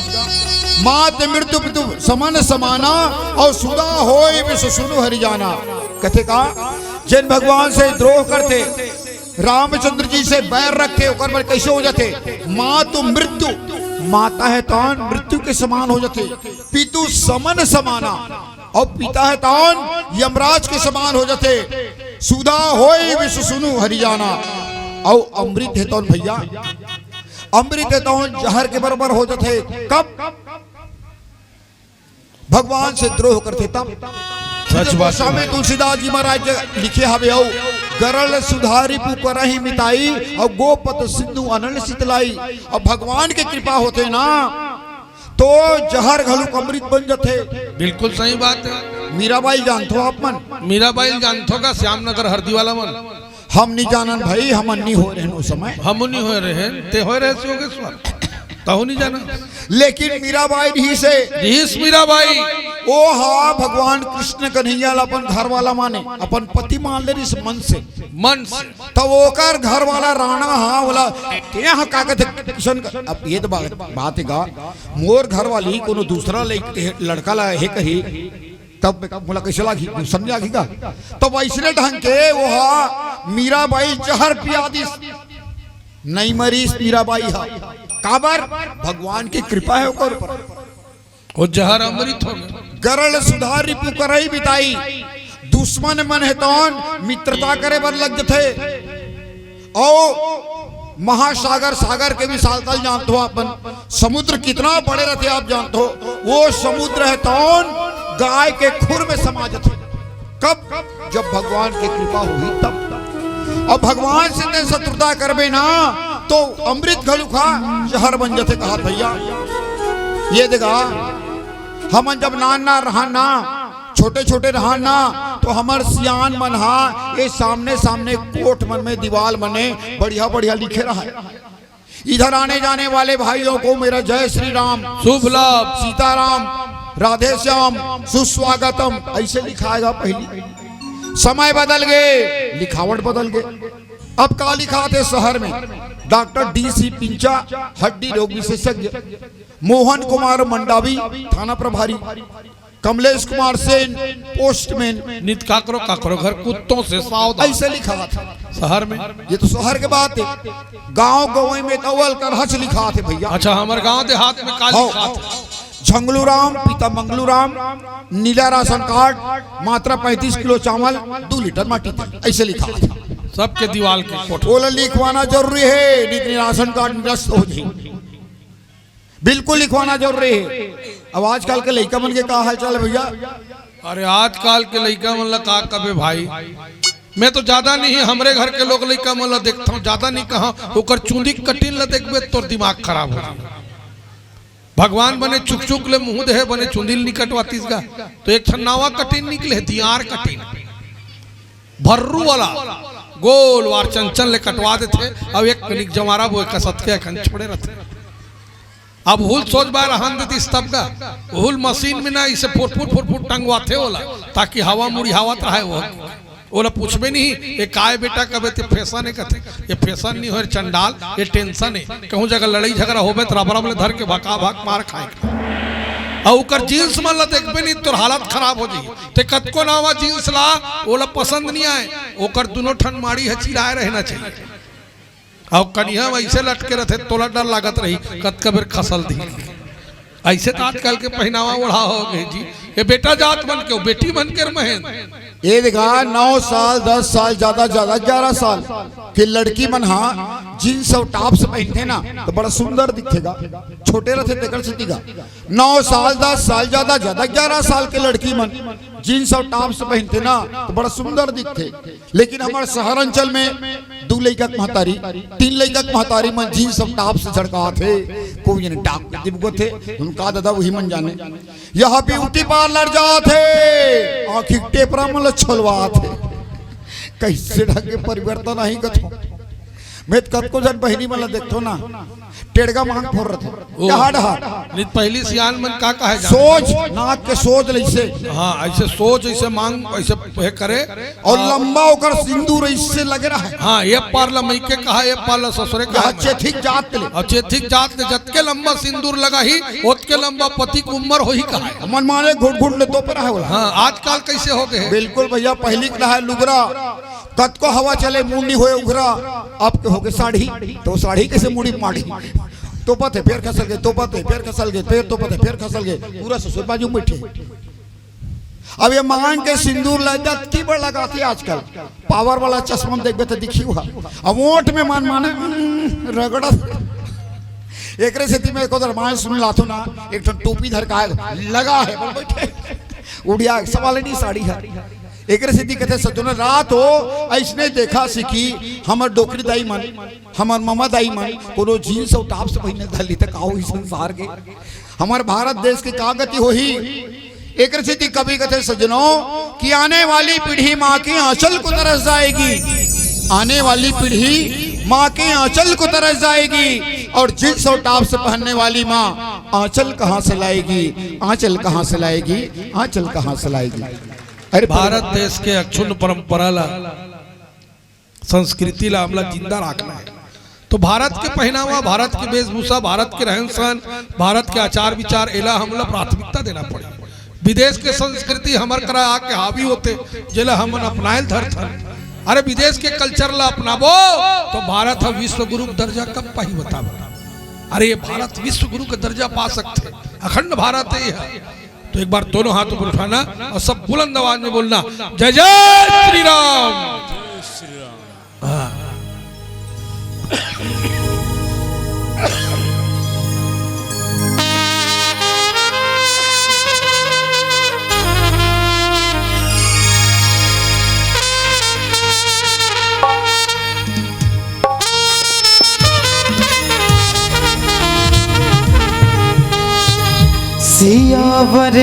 [SPEAKER 3] मात मृत्यु मृत्यु समान समाना और सुदा होय विश्व सुनु हरि जाना कथे का जिन भगवान से द्रोह करते रामचंद्र जी से बैर रखते ओकर पर कैसे हो जाते मातु मृत्यु माता है तौन मृत्यु के समान हो जाते पितु समन समाना और पिता है तौन यमराज के समान हो जाते सुधा होय विश्व सुनु हरि जाना और अमृत है तौन भैया अमृत है तौन जहर के बराबर हो जाते कब भगवान से द्रोह करते तब
[SPEAKER 1] सच बात है
[SPEAKER 3] स्वामी तुलसीदास जी महाराज लिखे हवे हो गरल सुधारी पुकरहि मिताई और गोपत सिंधु अनल शीतलाई और भगवान की कृपा होते ना तो जहर घलुक अमृत बन जाते
[SPEAKER 1] बिल्कुल सही बात है
[SPEAKER 3] मीराबाई जानते हो आप मन
[SPEAKER 1] मीराबाई जानथो का श्यामनगर हरदी वाला मन
[SPEAKER 3] हम नहीं जानन भाई हम अन्नी हो रहे उस समय
[SPEAKER 1] हम नहीं हो रहे ते हो रहे से योगेश्वर तहु नहीं जाना
[SPEAKER 3] लेकिन मीराबाई ही से
[SPEAKER 1] रीस मीराबाई
[SPEAKER 3] ओ हाँ भगवान कृष्ण कन्हैया अपन घर वाला माने अपन पति मान ले इस मन से तब ओकर घर वाला राणा हाँ बोला यहाँ का कहते किशन अब ये तो बात है मोर घर वाली कोनो दूसरा लड़का ला है कही तब बोला कैसे लागी समझा की का तो वैसने ढंग के वो हाँ मीराबाई जहर पिया दी नहीं मरी मीराबाई हा काबर भगवान की कृपा है ओकर ऊपर
[SPEAKER 1] वो जहर अमृत हो
[SPEAKER 3] गरल सुधार रिपु करई बिताई दुश्मन मन है तौन मित्रता करे बर लग जथे और महासागर सागर के भी सालतल जानते हो अपन समुद्र कितना बड़े रहते आप जानते हो वो समुद्र है तौन गाय के खुर में समा जथे कब जब भगवान की कृपा हुई तब और भगवान से ने शत्रुता करबे ना तो अमृत घलुखा जहर बन जाते कहा भैया ये देखा हम जब नाना रहाना छोटे छोटे रहाना तो हमार सियान मन हा ये सामने सामने कोट मन में दीवाल मने बढ़िया बढ़िया लिखे रहा है इधर आने जाने वाले भाइयों को मेरा जय श्री राम
[SPEAKER 1] शुभ लाभ
[SPEAKER 3] सीताराम राधे श्याम सुस्वागतम ऐसे लिखाएगा पहली समय बदल गए लिखावट बदल गए अब का लिखा थे शहर में डॉक्टर डी.सी. पिंचा हड्डी रोग विशेषज्ञ मोहन कुमार मंडावी थाना प्रभारी कमलेश कुमार सेन पोस्टमैन
[SPEAKER 1] नित काकरो घर कुत्तों से सावधान
[SPEAKER 3] ऐसे लिखा था
[SPEAKER 1] शहर में
[SPEAKER 3] ये तो शहर के बात है गांव गवई में अव्वल कर हच लिखा थे भैया
[SPEAKER 1] अच्छा हमारे गांव देहात में काली खात
[SPEAKER 3] झंगलू राम पिता मंगलू राम, नीला राशन कार्ड, मात्रा 35 किलो चावल, 2 लीटर माटी तेल, ऐसे लिखा था।
[SPEAKER 1] सबके दीवार के फोटो
[SPEAKER 3] बोला लिखवाना जरूरी है, नहीं राशन कार्ड निरस्त हो जाए, बिल्कुल लिखवाना जरूरी है। अब आजकल के लड़का मन के का हाल चाल है भैया?
[SPEAKER 1] अरे आजकल के लड़का मतलब का कबे भाई, मैं तो ज्यादा नहीं, हमरे घर के लोग लड़का मतलब देखता हूँ, ज्यादा नहीं कहा ओकर चूंदी कटिन ल देखबे तो दिमाग खराब हो जाए। भगवान बने चुक चुक ले मुंह दे बने चुंदिल नहीं कटवातीस का, तो एक छन्नावा कटिन निकले दियार कटिन भर्रू वाला गोल वार चंचल ले कटवा देते। अब एक कनिक जमारा वो कसत के खन छोड़े रहते। अब हुल सोच बार हन देती तब का हुल मशीन में ना इसे फुट टंगवाते होला ताकि हवा मुड़ी हवा रहे वो ओला पूछबे नहीं ये काय बेटा कबे ते फैशन है कहते, ये फैशन नहीं हो चंडाल, ये टेंशन है। कहूं जगह लड़ाई झगड़ा होबे तो रबरब ले धर के भका भाग मार खाए और ओकर जींस मन ला देखबे नहीं तो हालत खराब हो जाई। ते कतको नावा जींस ला ओला पसंद नहीं आए, ओकर दोनों ठन माड़ी है चिराए रहना चाहिए। और कनिया ऐसे लटके रहते तोला डर लागत रही कत कबेर खसल दी। ऐसे तो आजकल के पहनावा ओढ़ा हो गए जी, ये बेटा जात बन के बेटी बन के महेन
[SPEAKER 3] ये देखा 9 साल 10 साल ज्यादा 11 साल की लड़की मन हाँ जींस और टॉप्स पहनते ना तो बड़ा सुंदर दिखेगा, छोटे रहते देखकर से दिखा। 9 साल 10 साल ज्यादा 11 साल के लड़की मन जींस और टॉप्स पहनते ना तो बड़ा सुंदर दिखते। लेकिन हमारे शहर अंचल में 2 लड़का महतारी 3 लड़का महतारी मन जींस और टॉप्स झड़का थे, कोई ने डाक दिबको थे उनका दादा वही मन जाने। यहाँ ब्यूटी पार्लर जाते आखिर टेपरा मन छलवा थे, कैसे ढंग के परिवर्तन नहीं कथो। मैं कतको जन बहनी वाला देखो ना टेड़गा मांग फोड़ रहे थे डहा
[SPEAKER 1] पहली सियान मन का कहे
[SPEAKER 3] सोच नाक के सोच ऐसे
[SPEAKER 1] हाँ ऐसे सोच ऐसे मांग ऐसे करे
[SPEAKER 3] और लंबा होकर सिंदूर इससे लग रहा है।
[SPEAKER 1] हाँ ये पार्ला मई के कहा ये पार्ला ससुरे कहा
[SPEAKER 3] चेथिक जात ले
[SPEAKER 1] और चेथिक जात ले जत के लंबा सिंदूर लगा ही ओत के लंबा पति की उम्र हो ही कहा
[SPEAKER 3] मन माने घुट घुट ले तो पर है।
[SPEAKER 1] हाँ आजकल कैसे हो गए
[SPEAKER 3] बिल्कुल भैया पहली है लुगरा कत को हवा चले मुंडी होए उघरा, अब के हो गए साड़ी तो साड़ी कैसे मुड़ी माड़ी तो पते फिर खसल गए तो पते फिर खसल गए फिर तो पते फिर खसल गए पूरा ससुर बाजू बैठे। अब ये मांग के सिंदूर लज्जत की बड़ लगाती आजकल, पावर वाला चश्मा देखबे तो दिखी हुआ। अब ओट में मन माने रगड़ा एक रेसिपी में को रामायण सुन लाथो ना एक टोपी धर का लगा है बैठे उड़िया सवाल नहीं साड़ी है एक रेसिपी कहते सजन रात हो ऐसने देखा सीखी हमर डोकरी दाई मन हमर मामा दाई मन कोनो जीन्स और टॉप से पहने धली तक आओ इस संसार के हमारे भारत देश की का गति हो ही। एक रेसिपी कभी कहते सजनों कि आने वाली पीढ़ी माँ के आंचल को तरस जाएगी, आने वाली पीढ़ी माँ के आंचल को तरस जाएगी और जींस और टॉप से पहनने वाली माँ आंचल कहाँ से लाएगी, आंचल कहाँ से लाएगी, आंचल कहाँ से लाएगी। अरे
[SPEAKER 1] भारत देश के अक्षुण्ण परंपरा ला संस्कृति ला हमला जिंदा रखना है तो भारत के पहनावा भारत की वेशभूषा भारत के रहन सहन भारत के आचार विचार एला हमला प्राथमिकता देना पड़े। विदेश के संस्कृति हमर करा आके हावी होते जेला हमन अपनाएल धरथन। अरे विदेश के कल्चर ला अपनाबो तो भारत विश्व गुरु दर्जा कब पाही बताओ। अरे ये भारत विश्व गुरु का दर्जा पा सकते, अखंड भारत है। तो एक बार दोनों हाथ ऊपर उठाना और सब बुलंद आवाज में बोलना जय जय श्री राम। हाँ।
[SPEAKER 2] सियावर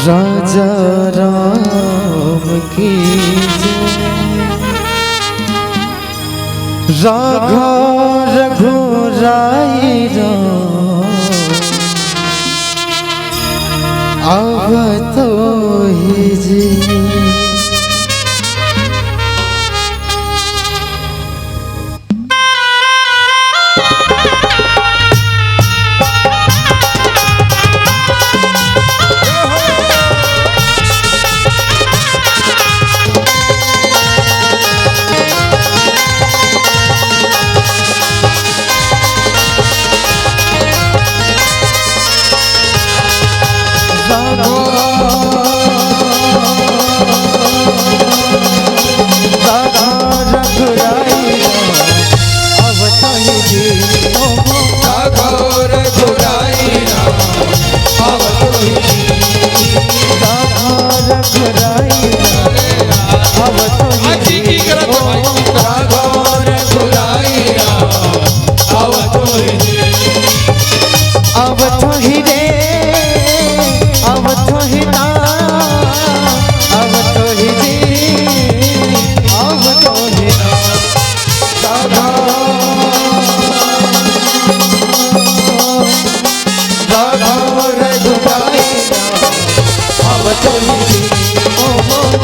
[SPEAKER 2] राजा राम की राघव रघुराई राम अब तो ही जी।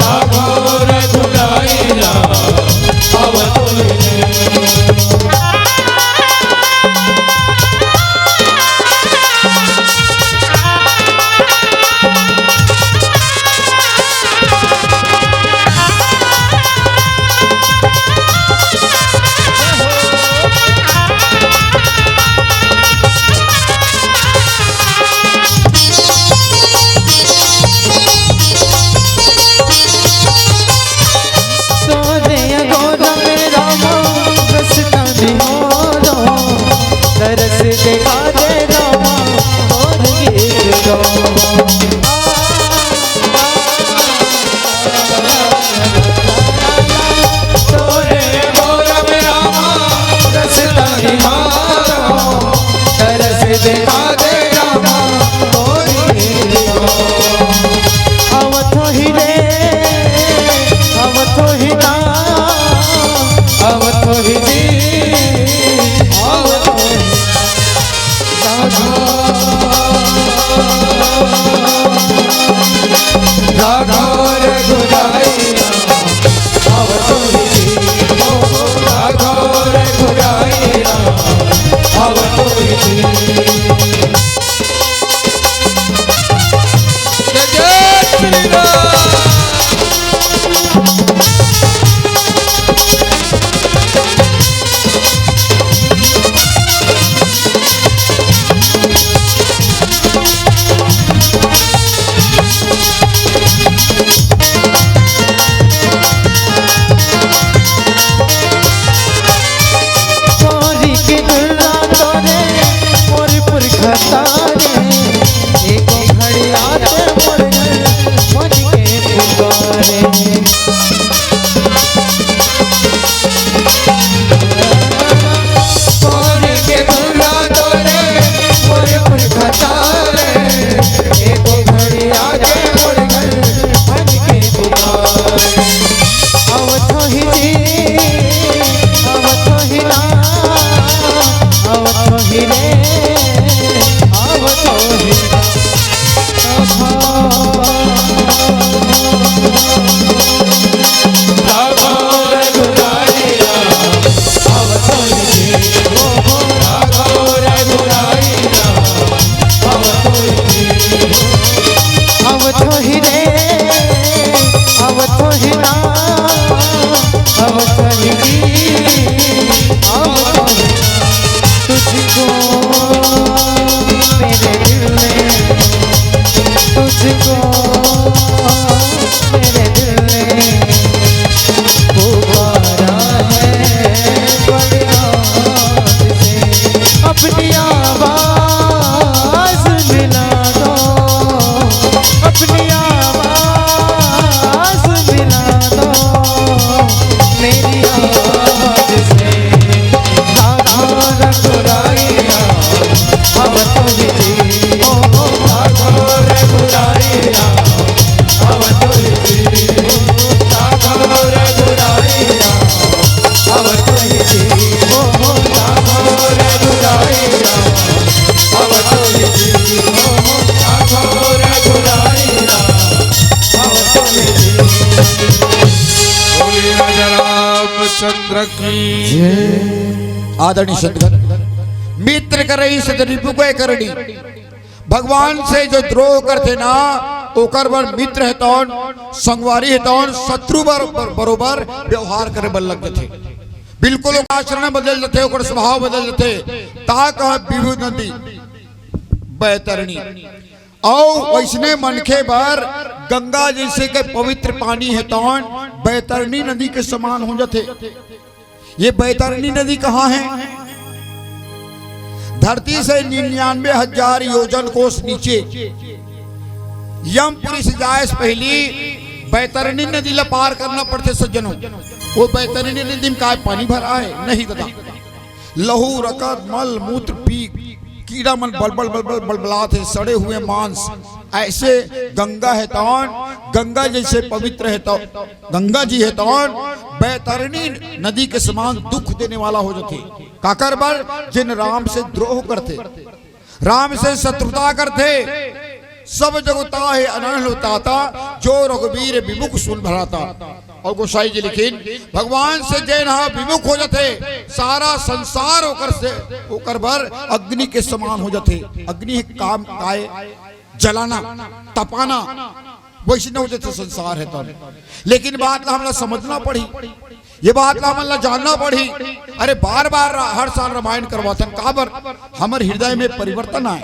[SPEAKER 4] राघव रघुराई राम अवतुल्य
[SPEAKER 2] तरस देखा दे रामा और गीत गाओ
[SPEAKER 4] तोरे गौरव रामा रसता निहारो तरस देखा दे रामा और गीत गाओ
[SPEAKER 2] अवथो ही रे अवथो ही ना अवथो ही जी अवथो ही
[SPEAKER 4] राघव रघुराई राम अवतुल्य राघव रघुराई राम अवतुल्य
[SPEAKER 1] जय श्री राम।
[SPEAKER 2] तोरी के दुल्ला तोरे मोर पुरखा तारे एको घड़िया ते मोर मन के पुकारे
[SPEAKER 4] तोरे के दुल्ला तोरे मोरे पुरखा तारे एको घड़िया के मोर घर मन के पुकारे
[SPEAKER 2] अवथो ही जी अवथो ही ना अवथो ही रे अवथो ही
[SPEAKER 4] राघव रघुराई राम अवतुल्य राघव रघुराई राम अवतुल्य
[SPEAKER 2] अवथो ही रे अवथो ही ना अवथो ही जी अवथो ही तुझको मेरे दिल में तुझको मेरे दिल में पुकारा है बड़े आज से अपनी आवाज मिला दो अपनी आवाज मिला दो मेरी आवाज से राघव रघुराई राम अवतुल्य
[SPEAKER 4] राघव रघुराई राम अवतुल्य राघव रघुराई राम अवतुल्य राघव रघुराई राम अवतुल्य राघव रघुराई राम अवतुल्य
[SPEAKER 1] बोलिए राजा रामचंद्र की।
[SPEAKER 3] आदरणीय सदगुरु मित्र करई सदरिपु को करनी भगवान से जो द्रोह करते ना ओकर बर मित्र है तौन संगवारी है तौन शत्रु बरोबर व्यवहार करे बल लग थे बिल्कुल आचरण बदल जाते ओकर स्वभाव बदल जाते ता कह विभु नदी बैतरणी औ वैसने मनखे बर गंगा जैसे के पवित्र पानी है तौन बैतरणी नदी के समान हो जाते। ये बैतरणी नदी कहाँ है? धरती से 99,000 योजन कोस नीचे यमपुरी से जाए पहली बैतरणी नदी ला पार करना पड़ते सज्जनों। वो बैतरणी नदी में काय पानी भरा है? नहीं दादा, लहू रकत मल मूत्र पी कीड़ा मन बलबल बलबल बलबलाते हैं, सड़े हुए मांस। ऐसे गंगा है तौन, गंगा जैसे पवित्र है तो गंगा जी है तौन बैतरणी नदी के समान दुख देने वाला हो जाते। काकर बर जिन राम से द्रोह करते, राम से शत्रुता करते, सब जगता है अनहल ताता, जो रघुवीर विमुख सुन भराता। और गोसाई जी लिखिन भगवान से जैन विमुख हो जाते, सारा संसार होकर भर अग्नि के समान हो जाते। अग्नि काम काय जलाना तपाना, वैसे न हो जाते संसार है तो। लेकिन बात हमला समझना पड़ी, ये बात हमला जानना पड़ी। अरे बार बार हर साल रामायण करवातन काबर, हमारे हृदय में परिवर्तन आए,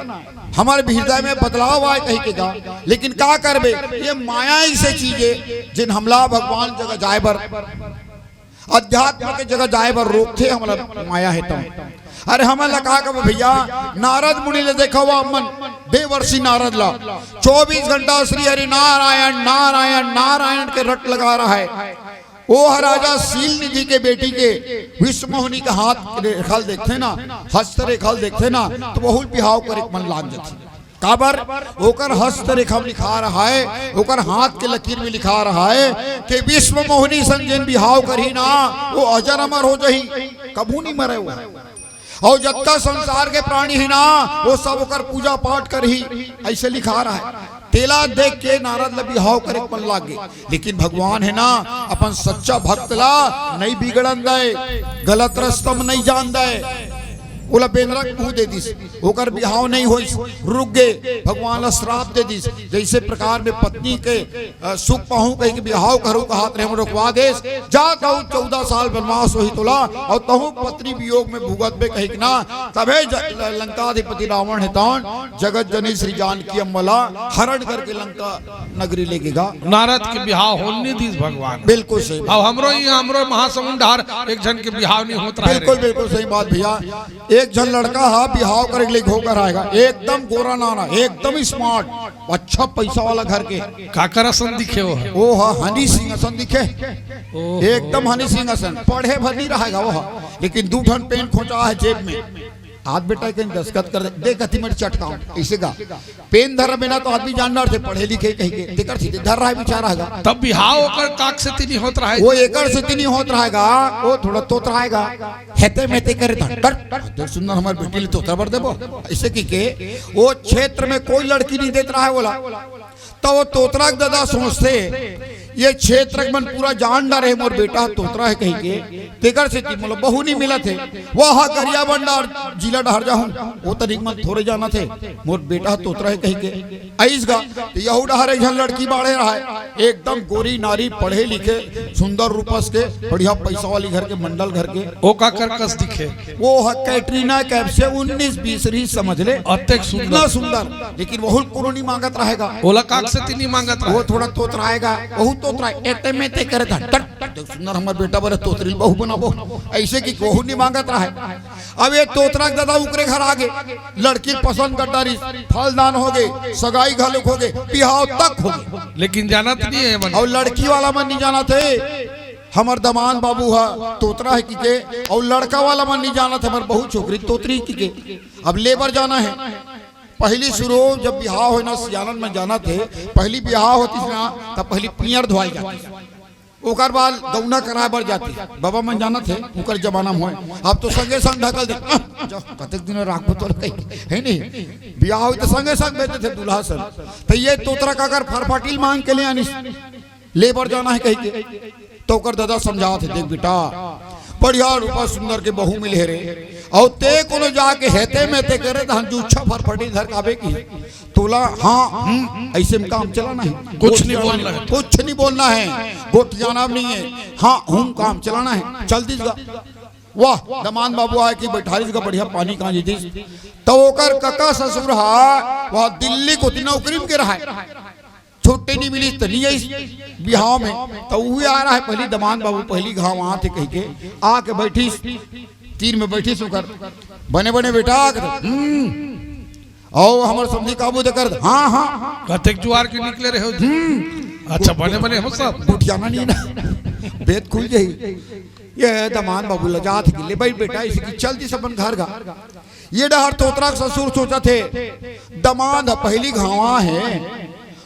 [SPEAKER 3] हमारे हृदय में बदलाव आए कहीं के गा। लेकिन का करबे, ये माया से चीजें जिन हमला भगवान जगह जाए बर, अध्यात्म के जगह जाए बर रोकते हमारा माया है तो। अरे हमारा कहा कब भैया, नारद मुनि ले देखा हुआ मन देवर्षि नारद ला 24 घंटा श्री हरि नारायण नारायण नारायण के रट लगा रहा है। वो राजा सील निधि के बेटी के विश्व मोहिनी का हाथ रेखल देखते ना, हस्त रेखल देखते ना, तो बहुत बिहाव कर एक मन लाग जाती। काबर ओकर हस्त रेखा में लिखा रहा है, ओकर हाथ के लकीर में लिखा रहा है कि विश्व मोहिनी संजन बिहाव करी ना, वो अजर अमर हो जाही, कबू नहीं मरे हुआ। और जत्ता संसार के प्राणी ही ना, वो सब ओकर पूजा पाठ कर ही, ऐसे लिखा रहा है। तेला देख के नारद लबी हाव करे मन लागे। लेकिन भगवान है ना, अपन सच्चा भक्त ला नहीं बिगड़न दे, गलत रस्तम नहीं जान दे। बोला बेंद्रा मुंह दे दिस, होकर बिहाव नहीं होई, रुक गए, भगवान ला श्राप दे दिस। जैसे प्रकार में पत्नी के सुख पाहू कहीं के बिहाव करो का हाथ रहे रोकवा देस, जा कहूँ 14 साल वनवास होई तोला, और कहूँ पत्नी वियोग में भुगत में कहीं ना। तबे लंकाधिपति रावण है तौन जगत जननी श्री जानकी अम्मला हरण करके लंका नगरी लेके गा।
[SPEAKER 1] नारद के बिहाव होने दी भगवान,
[SPEAKER 3] बिल्कुल सही।
[SPEAKER 1] अब हमरो महासमुंद हर एक जन के बिहाव नहीं होता है।
[SPEAKER 3] बिल्कुल बिल्कुल सही बात भैया। एक जन लड़का बिहाव करे के लिए होकर आएगा, एकदम गोरा नाना, एकदम स्मार्ट, अच्छा पैसा वाला घर के।
[SPEAKER 1] काकर असन दिखे
[SPEAKER 3] वो हनी सिंह असन दिखे, एकदम हनी सिंह असन। पढ़े भर नहीं रहेगा वो, लेकिन 2 ठन पेन खोचा है जेब में। हाथ बेटा के दस्खत कर दे, कथी में चटकाऊ ऐसे गा। पेन धर बिना तो आदमी जानदार थे, पढ़े लिखे कहीं के देकर थी धर रहा है बेचारा है।
[SPEAKER 1] तब बिहाव ओकर काक से तीनी होत रहा है,
[SPEAKER 3] वो एकड़ से तीनी होत रहेगा, वो थोड़ा तोत रहेगा, हेते मेते करे था सुंदर हमारे बेटी ले तोतरा भर देबो ऐसे की के। वो क्षेत्र में कोई लड़की नहीं देता है बोला, तो वो तोतरा के दादा सोचते ये क्षेत्र मन पूरा जान डा रहे, मोर बेटा तोतरा है कहीं के, तेकर से मतलब बहु नहीं मिला थे। वह गरिया बंडार जिला डहर जाऊं, वो तरीक मन थोड़े जाना थे, मोर बेटा तोतरा है कहीं के। ऐस गा तो यहू डहर एक लड़की बाढ़े रहा है, एकदम गोरी नारी, पढ़े लिखे, सुंदर रूपस के, बढ़िया पैसा वाली घर के, मंडल घर के।
[SPEAKER 1] वो का करकस दिखे,
[SPEAKER 3] वो कैटरीना कैफ से 19-20 री समझ ले,
[SPEAKER 1] अत्यक सुंदर
[SPEAKER 3] सुंदर, लेकिन बहुत कोनो नहीं मांगत रहेगा।
[SPEAKER 1] ओला काक से तीनी मांगत रहा,
[SPEAKER 3] वो थोड़ा तोतरा आएगा, बहुत तोतरा एते में ते करे था सुंदर हमारे बेटा बरे तोतरी बहु बनाबो ऐसे की कोहू नहीं मांगत रहा है। अब ये तोतरा दादा उकरे घर आ गए, लड़की पसंद कर डारी, फलदान हो गए, सगाई घालुक हो गए, बिहाव तक हो गए,
[SPEAKER 1] लेकिन जानत नहीं है मन।
[SPEAKER 3] और लड़की वाला मन नहीं जाना थे हमार दमान बाबू है तोतरा है की के, और लड़का वाला मन नहीं जाना था हमार बहु छोकरी तोतरी की के। अब लेबर जाना है, पहली शुरू जब बिहाव हो ना सियानन में जाना थे, पहली बिहाव होती थी ना, तब पहली पियर धोई जाती, ओकर बाद गौना कराए बर जाती। बाबा मन जाना थे उकर जमाना में, अब तो संगे संग ढकल दे कतक दिन राखो तो है नहीं, बिहाव हो तो संगे संग बैठे थे दूल्हा सर। तो ये तोतरा का अगर फरफाटिल मांग के लिए आनी लेबर जाना है कहीं के, तो ओकर दादा समझा थे, देख बेटा बढ़िया रूपा सुंदर के बहु मिले रे, और ते कोनो जाके हेते में ते करे तो हम जूच्छा फरफटी धर काबे की तोला। हाँ ऐसे में काम चलाना है,
[SPEAKER 1] कुछ नहीं बोलना है,
[SPEAKER 3] कुछ नहीं बोलना है, गोट जाना नहीं है, हाँ हम काम चलाना है, चल दीजिएगा। वाह दमान बाबू आए कि बैठालीस का बढ़िया पानी कहाँ जीती, तो ओकर कका ससुर हा वह दिल्ली को नौकरी में के रहा है, छुट्टी नहीं मिली तो नहीं आई बिहाव में, तो वही आ रहा है। पहली दमान बाबू पहली गाँव वहां थे कहीं के, आके बैठी तीर में बैठी सुकर बने बने बेटा और हमारे समझी काबू देकर हाँ हाँ
[SPEAKER 1] कतक जुआर के निकले रहे हो। अच्छा बने बने हो सब
[SPEAKER 3] उठियाना नहीं ना, बेत खुल जाई। ये दमान बाबू लजा थे ले भाई बेटा इसकी चलती सबन घर गा। ये डहर तोतरा ससुर सोचा थे दमाद पहली घावा है,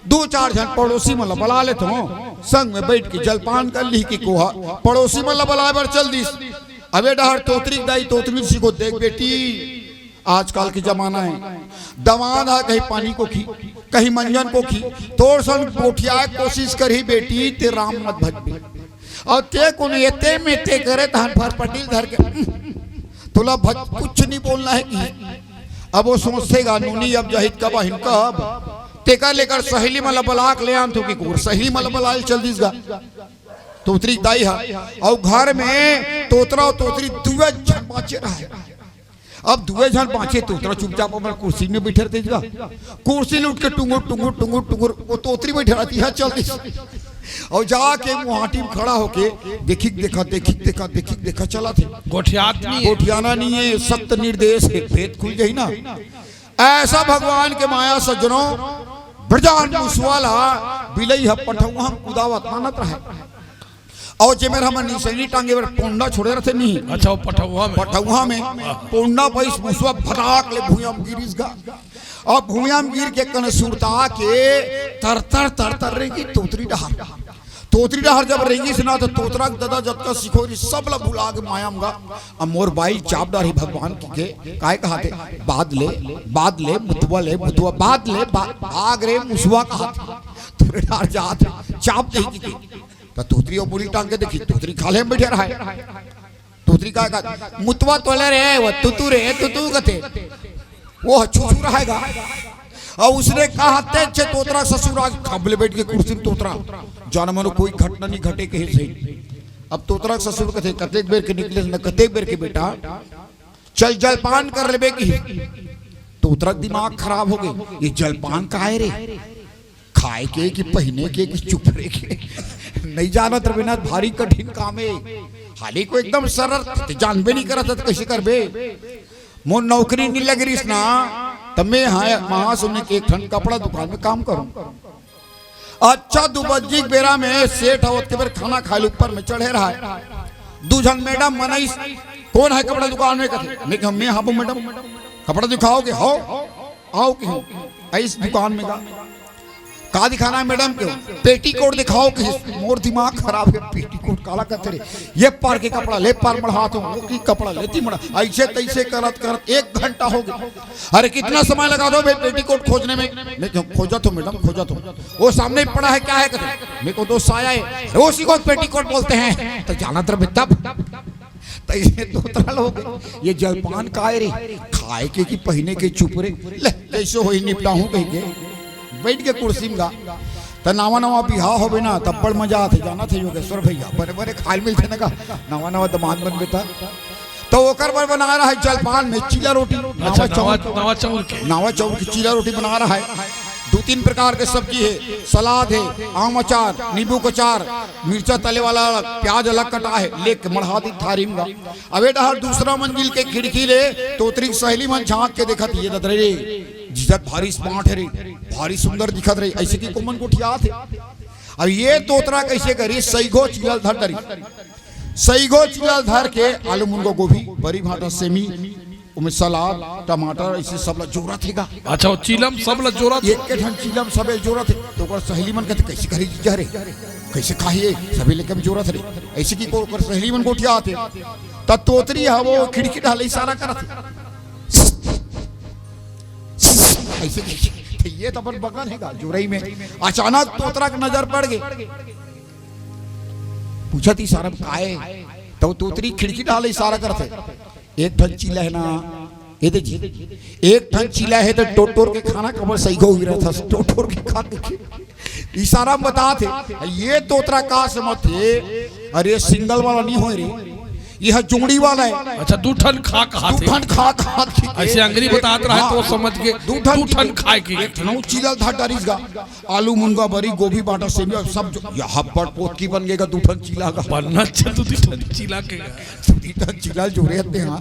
[SPEAKER 3] 2-4 जन पड़ोसी मतलब बुला लेते हो, संग में बैठ के जलपान कर ली की कोहा पड़ोसी मतलब बुलाए बर चल दी। अबे डहर तोतरी दाई तोतरी सी को देख बेटी आजकल के जमाना है, दमाद है कहीं पानी को कहीं मंजन को की तोड़ सन कोठिया कोशिश करी बेटी ते राम मत भजबे और ते को एते में ते करे तहन फर पटील धर के तुला भज कुछ नहीं बोलना है कि अब वो सोचेगा नूनी अब जहित कब हिनका अब तेका लेकर सहेली मला बलाक ले आन तो की कोर सहेली मला बलाल चल दिसगा तोतरी दाई है और घर में तोतरा और तोतरी दुए झन बाचे रहा अब दुए झन बाचे तोतरा चुपचाप अपना कुर्सी में बैठे रहते जगह कुर्सी में उठ के टुंगुर टुंगुर टुंगुर टुंगुर वो तोतरी बैठे रहती है चलती और जाके मुहाटी में खड़ा होके देखा चला थे गोठियाना नहीं है सख्त निर्देश है भेद खुल गई ना ऐसा भगवान के माया सज्जनों ब्रजान मुसवाला बिलई है पठौआ हम कुदावत मानत रहे और जे मेरा हम निसैनी टांगे पर पोंडा छोड़े रहते नहीं
[SPEAKER 1] अच्छा वो पठौआ में
[SPEAKER 3] पोंडा पैस मुसवा भड़ाक ले भूयाम गिरिस गा और भूयाम गिर के कन सुरता के तर रेगी तोतरी डहार जब रेंगी से ना तो तोतरा दादा जब तक सिखोरी सब ला भुला के मायाम गा अब मोर बाई चाप डारी भगवान की के काय कहाते बाद ले मुतवा बाद ले भाग रे मुसवा कहाते तोरे डार जात चाप दे की तो तोतरी और बुरी टांग के देखी तोतरी खाले में बैठे रहा है तोतरी का मुतवा तोले रे वो तू कते वो छुछू रहेगा और उसने कहा ते तोतरा ससुरा खबले बैठ के कुर्सी में तोतरा जान मनो कोई घटना नहीं घटे के सही अब तोतरा ससुर कथे कतेक बेर के निकले न कतेक बेर के बेटा चल जलपान कर लेबे की तोतरा दिमाग खराब हो गए ये जलपान काहे रे खाए के कि पहने के कि चुप रहे के नहीं जानत बिना भारी कठिन काम है हाली को एकदम सरल जानबे नहीं करत तो कैसे करबे मोर नौकरी नहीं लग रही ना तब मैं वहां सुनने के एक ठन कपड़ा दुकान में काम करूं अच्छा दुबज्जी बेरा में सेठ आवत के बेर खाना खाए ऊपर में चढ़े रहा है दूजन मैडम मनई कौन है कपड़ा दुकान में कथे मैं हाँ मैडम कपड़ा दिखाओगे हो आओ कि इस दुकान में का दिखाना है मैडम को पेटीकोट दिखाओ कि मोर दिमाग खराब है पेटीकोट काला करते ये पार के कपड़ा ले पार मढ़ा तो वो की कपड़ा लेती मढ़ा ऐसे तैसे करत 1 घंटा हो गया अरे कितना समय लगा दो भाई पेटीकोट खोजने में मैं खोजा तो मैडम खोजा तो वो सामने पड़ा है क्या है कहते मेरे को दोस्त आया है रोसी को पेटीकोट बोलते हैं तो जाना तर तब तैसे दो तरह लोग ये जलपान काहे रे खाए के कि पहने के चुप रे ले कैसे होई निपटा हूं कहीं के बैठ के कुर्सी में गा तो नवा बिहाव हो ना तब बड़ मजा आते जाना थे योगेश्वर भैया बड़े बड़े खाल मिलते ना का नवा दमाद बन बेटा तो ओकर पर बना रहा है जलपान में चीला रोटी नावा चावल की चीला रोटी बना रहा है 2-3 प्रकार के सब्जी है सलाद है आम अचार नींबू का अचार मिर्चा तले वाला प्याज अलग कटा है लेके मढ़ा दी थारी में अबे डहर दूसरा मंजिल के खिड़की ले तोतरी सहेली मन झांक के देखत ये दत रे जिजत भारी स्मार्ट है रे भारी सुंदर दिखत रही ऐसे की कोमन कोठिया थे अब ये तोतरा कैसे करी सईगो चिलल धर दरी सईगो चिलल धर के आलू मुनगो गोभी बड़ी भाटा सेमी उमें सलाद टमाटर ऐसे सब ला जोरा थेगा
[SPEAKER 1] अच्छा वो चिलम सब ला जोरा
[SPEAKER 3] एक के ठन चिलम सबे जोरा थे तो कर सहेली मन कहते कैसे करी जा रे कैसे खाइए सभी लेके में जोरा थे ऐसे की को कर सहेली मन कोठिया आते त तोतरी है वो खिड़की ढाले इशारा करत ऐसे ये तो अपन बगल है जोरई में अचानक तोतरा की नजर पड़ गई पूछा थी सारा काहे तो तोतरी खिड़की ढाले इशारा करते एक ठन चीला है ना ये देखिए एक ठन चीला है तो टोटोर के खाना कबर सही हो रहा था टोटोर के खा देखिए इशारा में बताते ये तोतरा का समझ थे अरे सिंगल वाला नहीं हो रे यह जुमड़ी वाला है
[SPEAKER 1] अच्छा 2 ठन खा ऐसे अंग्रेजी बताते रहे तो समझ के 2 ठन खाए के
[SPEAKER 3] एक ठन चीला था डरिस गा आलू मुनगा बरी गोभी बाटा सेमी सब यहां पर पोत की बन गएगा 2 ठन चीला का
[SPEAKER 1] बनना अच्छा 2 ठन चीला के
[SPEAKER 3] 2 ठन चीला जो रहते हैं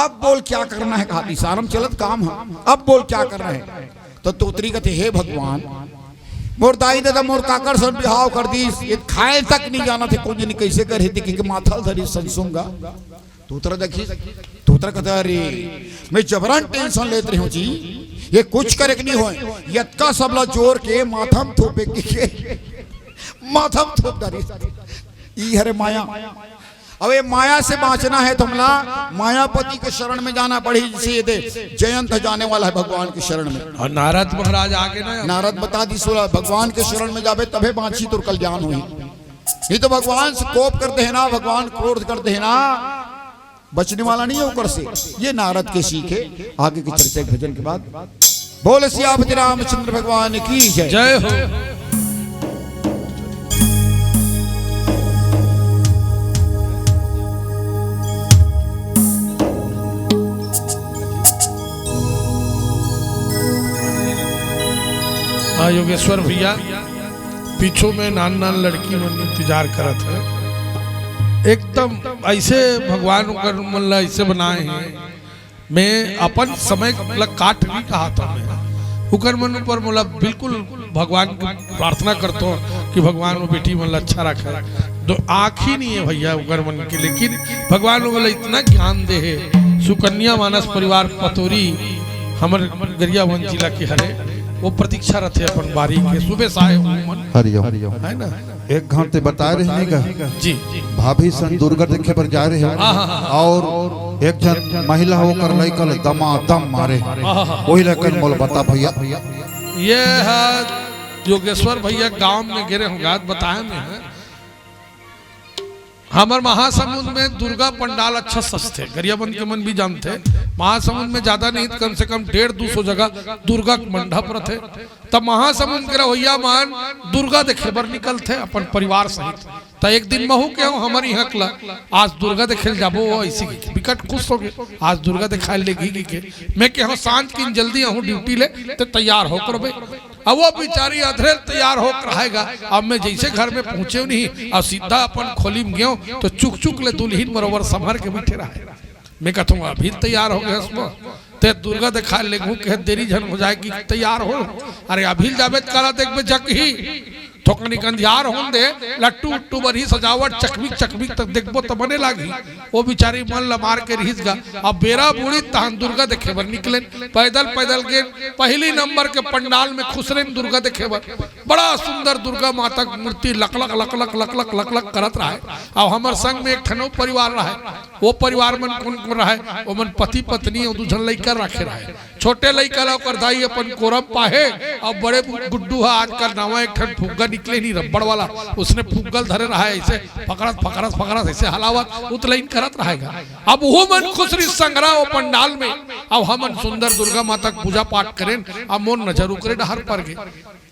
[SPEAKER 3] अब बोल क्या करना है कहा इशारा चलत काम है अब बोल क्या करना है तो तोतरी कहते हे भगवान मोर दाई दादा मोर काकर सन बिहाव कर दी ये खाए तक नहीं जाना थे कौन नहीं कैसे करे थी कि माथा धरी संसूंगा तोतरा देखी तोतरा कहता अरे मैं जबरन टेंशन लेते रही हूँ जी ये कुछ करे नहीं हो यत्का सबला जोर के माथम थोपे के माथम थोप धरी ई हरे माया अब ये माया से बाँचना है तुमला, मायापति के शरण में जाना पड़ी। जिसे दे जयंत जाने वाला है भगवान के शरण में।
[SPEAKER 1] और नारद महाराज आगे ना,
[SPEAKER 3] नारद बता दी सोला भगवान के शरण में जावे तबे बाँची तो कल्याण हुई। नहीं तो भगवान से कोप करते हैं ना, भगवान क्रोध करते हैं ना, बचने वाला नहीं है ऊपर से। ये नारद के सीखे। आगे की चर्चा एक भजन के बाद। बोल सियापति रामचंद्र भगवान की जय।
[SPEAKER 1] जय हो। हाँ योगेश्वर भैया, पीछों में नान नान लड़की मन इंतजार करत है। एकदम ऐसे भगवान कर मतलब ऐसे बनाए हैं। मैं अपन समय काट भी कहा था मैं उकर मन पर मतलब बिल्कुल भगवान की प्रार्थना करता हूँ कि भगवान वो बेटी मतलब अच्छा रखे। तो आँख ही नहीं है भैया उकर मन की, लेकिन भगवान वो मतलब इतना ज्ञान दे है। सुकन्या मानस परिवार पतोरी हमर गरियाबंद जिला के हरे, वो प्रतीक्षा रहते अपन बारी के सुबह साय
[SPEAKER 5] हरिओम
[SPEAKER 1] है ना।
[SPEAKER 5] एक घंटे बता रहे हैं
[SPEAKER 1] जी
[SPEAKER 5] भाभी सन दुर्गा देखे पर जा रहे हैं और एक जन महिला होकर लइकल दमादम मारे वही लेकर मोल बता भैया।
[SPEAKER 1] ये है योगेश्वर भैया गांव में गिरे होंगे बताया में। हमारे महासमुंद में दुर्गा पंडाल अच्छा सस्ते, गरियाबंद के मन भी जानते। महासमुंद में ज्यादा नहीं कम से कम 150-200 जगह दुर्गा मंडप रहे। तब महासमुंद के रवैया मान दुर्गा देखे बर निकलते अपन परिवार सहित। तो एक दिन महू के हमारी हकला आज दुर्गा देखे जाबो, ऐसी विकट खुश हो गए आज दुर्गा दिखाए लेगी के। मैं के सांझ की जल्दी आहू ड्यूटी ले तो तैयार होकर भाई। अब वो बेचारी अधरे तैयार होकर रहेगा। अब मैं जैसे घर में पहुंचे नहीं और सीधा अपन खोली में गयो तो चुक चुक ले दुल्हीन बरोबर संभर के बैठे रहे। मैं कहता हूँ अभी तैयार हो गया उसमें ते दुर्गा दिखा ले कह देरी झन हो जाएगी तैयार हो। अरे अभी जावे करा देख जग ही थोकनी कंधियार हों दे लट्टू उट्टू बरी सजावट चकमिक चकमिक तक देखबो तो बने लागी। वो बिचारी मन ला मार के रहीस गा। अब बेरा बूढ़ी तहन दुर्गा देखे बर निकले पैदल पैदल के पहली नंबर के पंडाल में खुसरे में दुर्गा देखे बर। बड़ा सुंदर दुर्गा माता की मूर्ति लकलक लकलक लकलक लकलक करत रहा है। अब हमारे संग में एक ठनो परिवार रहा है। वो परिवार मन कौन कौन रहा है? वो मन पति पत्नी और दूसर लड़का रखे रहे। छोटे लड़का कर दाई अपन कोरम पाहे और बड़े गुड्डू है आजकल नवा एक ठन फुग्गा निकले नहीं रबड़ वाला, उसने फुग्गल धरे रहा है ऐसे पकड़त पकड़त पकड़त ऐसे हलावत उतलाइन करत रहेगा। अब वो मन खुसरी संग्रह वो पंडाल में। अब हम सुंदर दुर्गा माता की पूजा पाठ करें। अब मोर नजर उकरे डहर पर गए।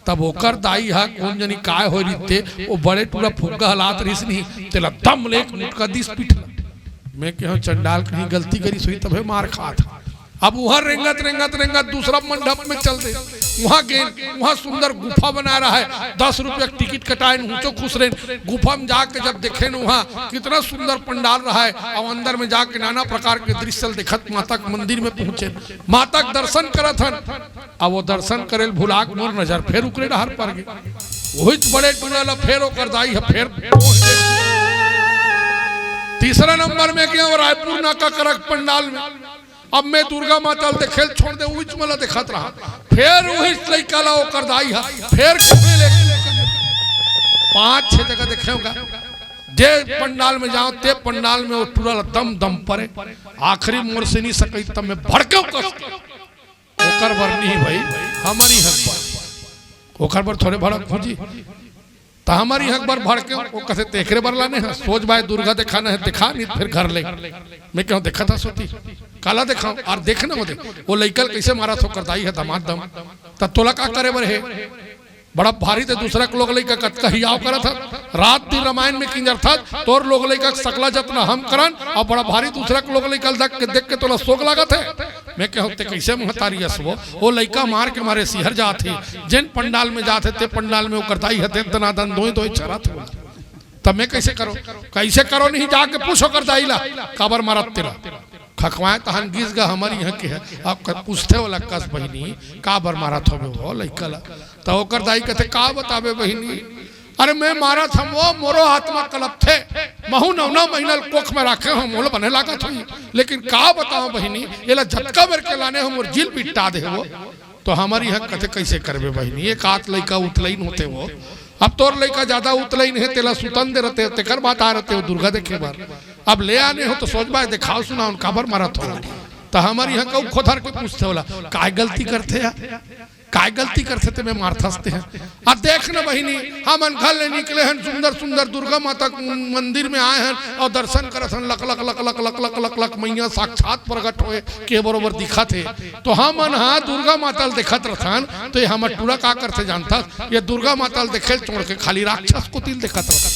[SPEAKER 1] तब ओकर दाई है कौन जनी काय हो रही वो बड़े टूरा फुग्गा हलात रहीस नहीं तेला दम ले मुटका दिस पीठ। मैं कह चंडाल कहीं गलती करी सोई तबे मार खा था। अब वहां रेंगत रेंगत रेंगत दूसरा मंडप में चल दे। वहां गए, वहां सुंदर गुफा बना रहा है। 10 रुपया टिकट कटाए ऊंचो खुश रहे। गुफा में जाके जब देखे वहां कितना सुंदर पंडाल रहा है। अब अंदर में जाके नाना प्रकार के दृश्य देखत माता के मंदिर में पहुंचे, माता के दर्शन करत हन। अब वो दर्शन करे भुला के मोर नजर फिर उकरे डहर पर गए। वही बड़े टूला फिर ओकर दाई है फिर तीसरा नंबर में गया रायपुर नाका करक पंडाल में। अब मैं दुर्गा माता देखे छोड़ दे उच मला देखत रहा। फिर वही लड़का ला ओकर दाई है फिर 5-6 जगह देखे होगा। जे पंडाल में जाओ ते पंडाल में वो टूरा दम दम परे आखिरी मोर से नहीं सकी तब मैं भड़के ओकर बर नहीं भाई हमारी हक पर ओकर बर थोड़े भड़क खोजी तो हमारी हक बार भड़ के वो कसे तेखरे बर लाने हैं। सोच भाई दुर्गा दिखाना है दिखा नहीं फिर घर ले। मैं क्यों देखा था सोती काला दिखाओ और देखना वो वो लइकल कैसे मारा तो करता ही है दमाद दम तब तोला का करे बर है बड़ा भारी थे दूसरा लोग लइका कतका हियाव करा था। रात दिन रामायण में किंजर था तोर लोग लइका सकला जतना हम करन और बड़ा भारी दूसरा लोग लइका देख के तोला सोग लागत है। मैं कहते कैसे मुहतारी वो लइका मार के मारे सिहर जाते जिन पंडाल में जाते ते पंडाल में वो करता ही है दनादन दो चरा थे। तब मैं कैसे करो नहीं जाके पूछो कर दाईला काबर मारत तेरा खकवाए तहन गिस गा हमारी यहाँ के है। आप पूछते हो लक्कस बहिनी का बर मारा थो वो लइका तो ओकर दाई कहते का बतावे बहिनी। अरे मैं मारा था वो मोरो आत्मा कलप थे महू 9 महीना कोख में रखे हम मोल बने लागत हुई लेकिन का बताओ बहिनी ये झटका बेर के लाने हम और जिल पिटा दे वो तो हमारी हक कहते कैसे करबे बहिनी। एक आत लइका उतलाइन होते वो अब तोर लइका ज्यादा उतलाइन है तेला सुतन दे रहते तेकर बात आ रहते हो दुर्गा देखे बार अब ले आने हो तो सोच बा दिखाओ सुना उनका बर मारत हो तो हमारे यहाँ कऊ खोधर के पूछते होला काय गलती करते हैं काय गलती करते थे मैं मार थसते हैं। अब देख ना बहिनी हम घर ले निकले हैं सुंदर सुंदर दुर्गा माता मंदिर में आए हैं और दर्शन करत हैं luck luck luck luck luck luck luck luck मैया साक्षात प्रकट होए के बरोबर दिखा थे तो हम हाँ दुर्गा माता देखत रहन तो ये हम टूरा का करते जानता ये दुर्गा माता देखे छोड़ के खाली राक्षस को तिल देखत रहता।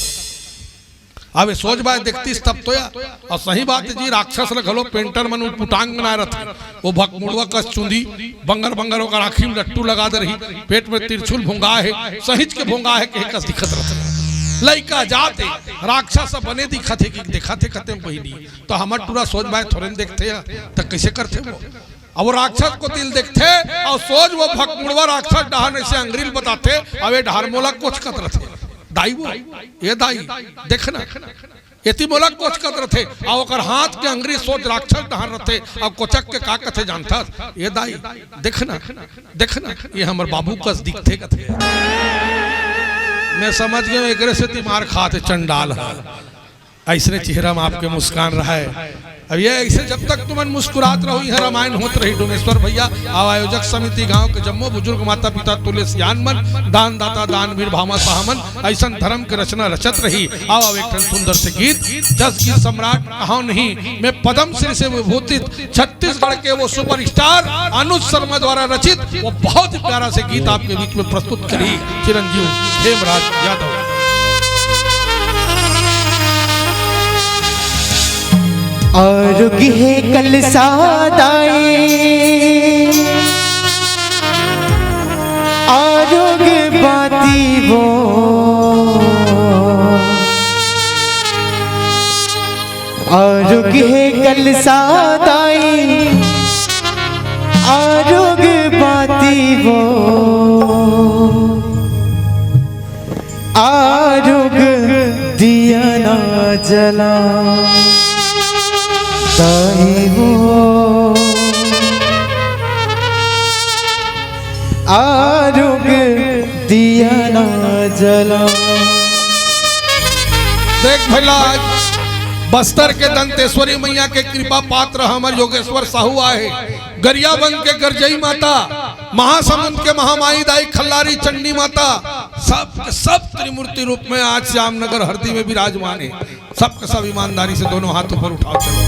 [SPEAKER 1] अब सोच बात देखती तब तो और सही बात है जी राक्षस रखलो पेंटर मन पुटांग बना रहे वो भकमुड़वा कस चुंदी बंगर बंगर होकर आँखी में लट्टू लगा दे रही पेट में तिरछुल भोंगा है सहिज के भोंगा है के कस दिखत रहे लइका जाते राक्षस बने दिखत है कि दिखते खते बहिनी तो हमार टूरा सोच बात थोड़े देखते तो कैसे करते वो अब वो राक्षस को तिल देखते और सोच वो भकमुड़वा राक्षस डहान ऐसे अंग्रेज बताते अब ये ढार मोला कुछ कत रहे दाई वो ये दाई देखना एती मोला कोच कर रहे और ओकर हाथ के अंग्रेज सोच राक्षस डहार रहे और कोचक के का कथे जानता ये दाई देखना देखना ये हमारे बाबू कस दिखते कथे मैं समझ गया एक से तीमार खाते चंडाल ऐसे चेहरा में आपके मुस्कान रहा है। अब ये ऐसे जब तक तुम मुस्कुरात रहो यह रामायण होत रही डोमेश्वर भैया आयोजक समिति गांव के जम्मो बुजुर्ग माता पिता तुल्य सियान मन दान दाता दान वीर भामा साहमन ऐसा धर्म के रचना रचत रही आओ एक सुंदर से गीत 10 गीत सम्राट कहा नहीं मैं पद्म श्री से विभूषित छत्तीसगढ़ के वो सुपरस्टार अनुज शर्मा द्वारा रचित वो बहुत ही प्यारा से गीत आपके बीच में प्रस्तुत करी चिरंजीव हेमराज यादव।
[SPEAKER 2] आरोग्य है कल सादाई आरोग्य बाती वो आरोग्य है कल सादाई आरोग्य बाती वो आरोग्य दिया ना जला वो आरोग्य दिया ना जला।
[SPEAKER 1] देख भला बस्तर के दंतेश्वरी मैया के कृपा पात्र हमारे योगेश्वर साहू आए गरियाबंद के गरजई माता महासमुंद के महामाई दाई खल्लारी चंडी माता सब त्रिमूर्ति रूप में आज श्यामनगर हरदी में विराजमान है। सबके सब ईमानदारी से दोनों हाथों पर उठाओ चलो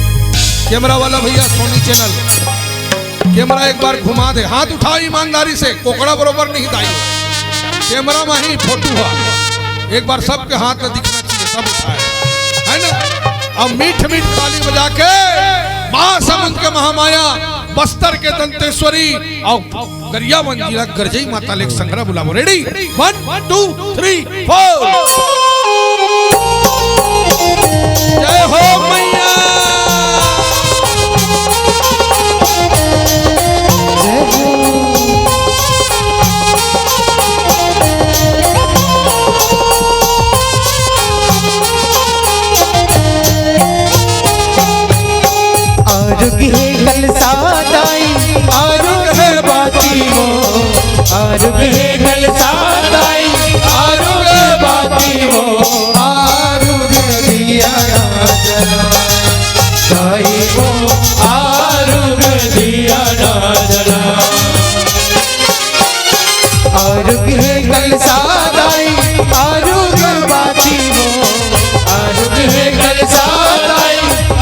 [SPEAKER 1] कैमरा वाला भैया सोनी चैनल कैमरा एक बार घुमा दे हाथ उठाओ ईमानदारी से कोकड़ा बरोबर नहीं दाई कैमरा में ही फोटो हुआ एक बार सबके हाथ में दिखना चाहिए सब उठाए है ना। अब मीठ मीठ ताली बजा के महासमुंद के महामाया बस्तर के दंतेश्वरी और गरियाबंद जिला गरजई माता लेक संग्रह बुलाओ रेडी 1 2 3 4 जय हो मैया
[SPEAKER 2] आरोग्य है कल सादाई आरोग्य है बाती वो आरोग्य है कल सादाई आरोग्य बाती वो आरोग्य दिया ना जला साई वो आरोग्य दिया ना जला आरोग्य है कल सादाई आरोग्य बाती वो आरोग्य है कल सादाई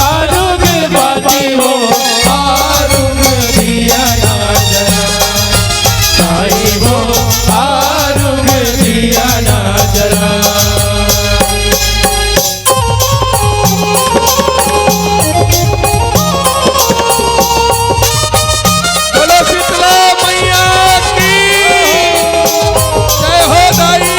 [SPEAKER 2] आरोग्य बाती वो आरोग्य दिया ना जला साई वो आरोग्य दिया ना जला।
[SPEAKER 1] बोलो शीतला मैया की जय हो दाई।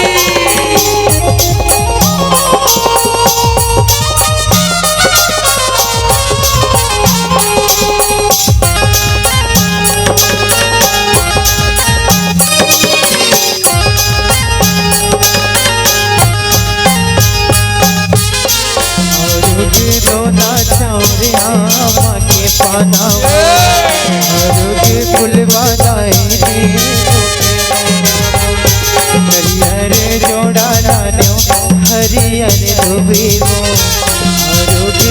[SPEAKER 2] पाना आरोग्य कुलवा दाई हरियर जोड़ा लानो हरियर धोबी वो आरोग्य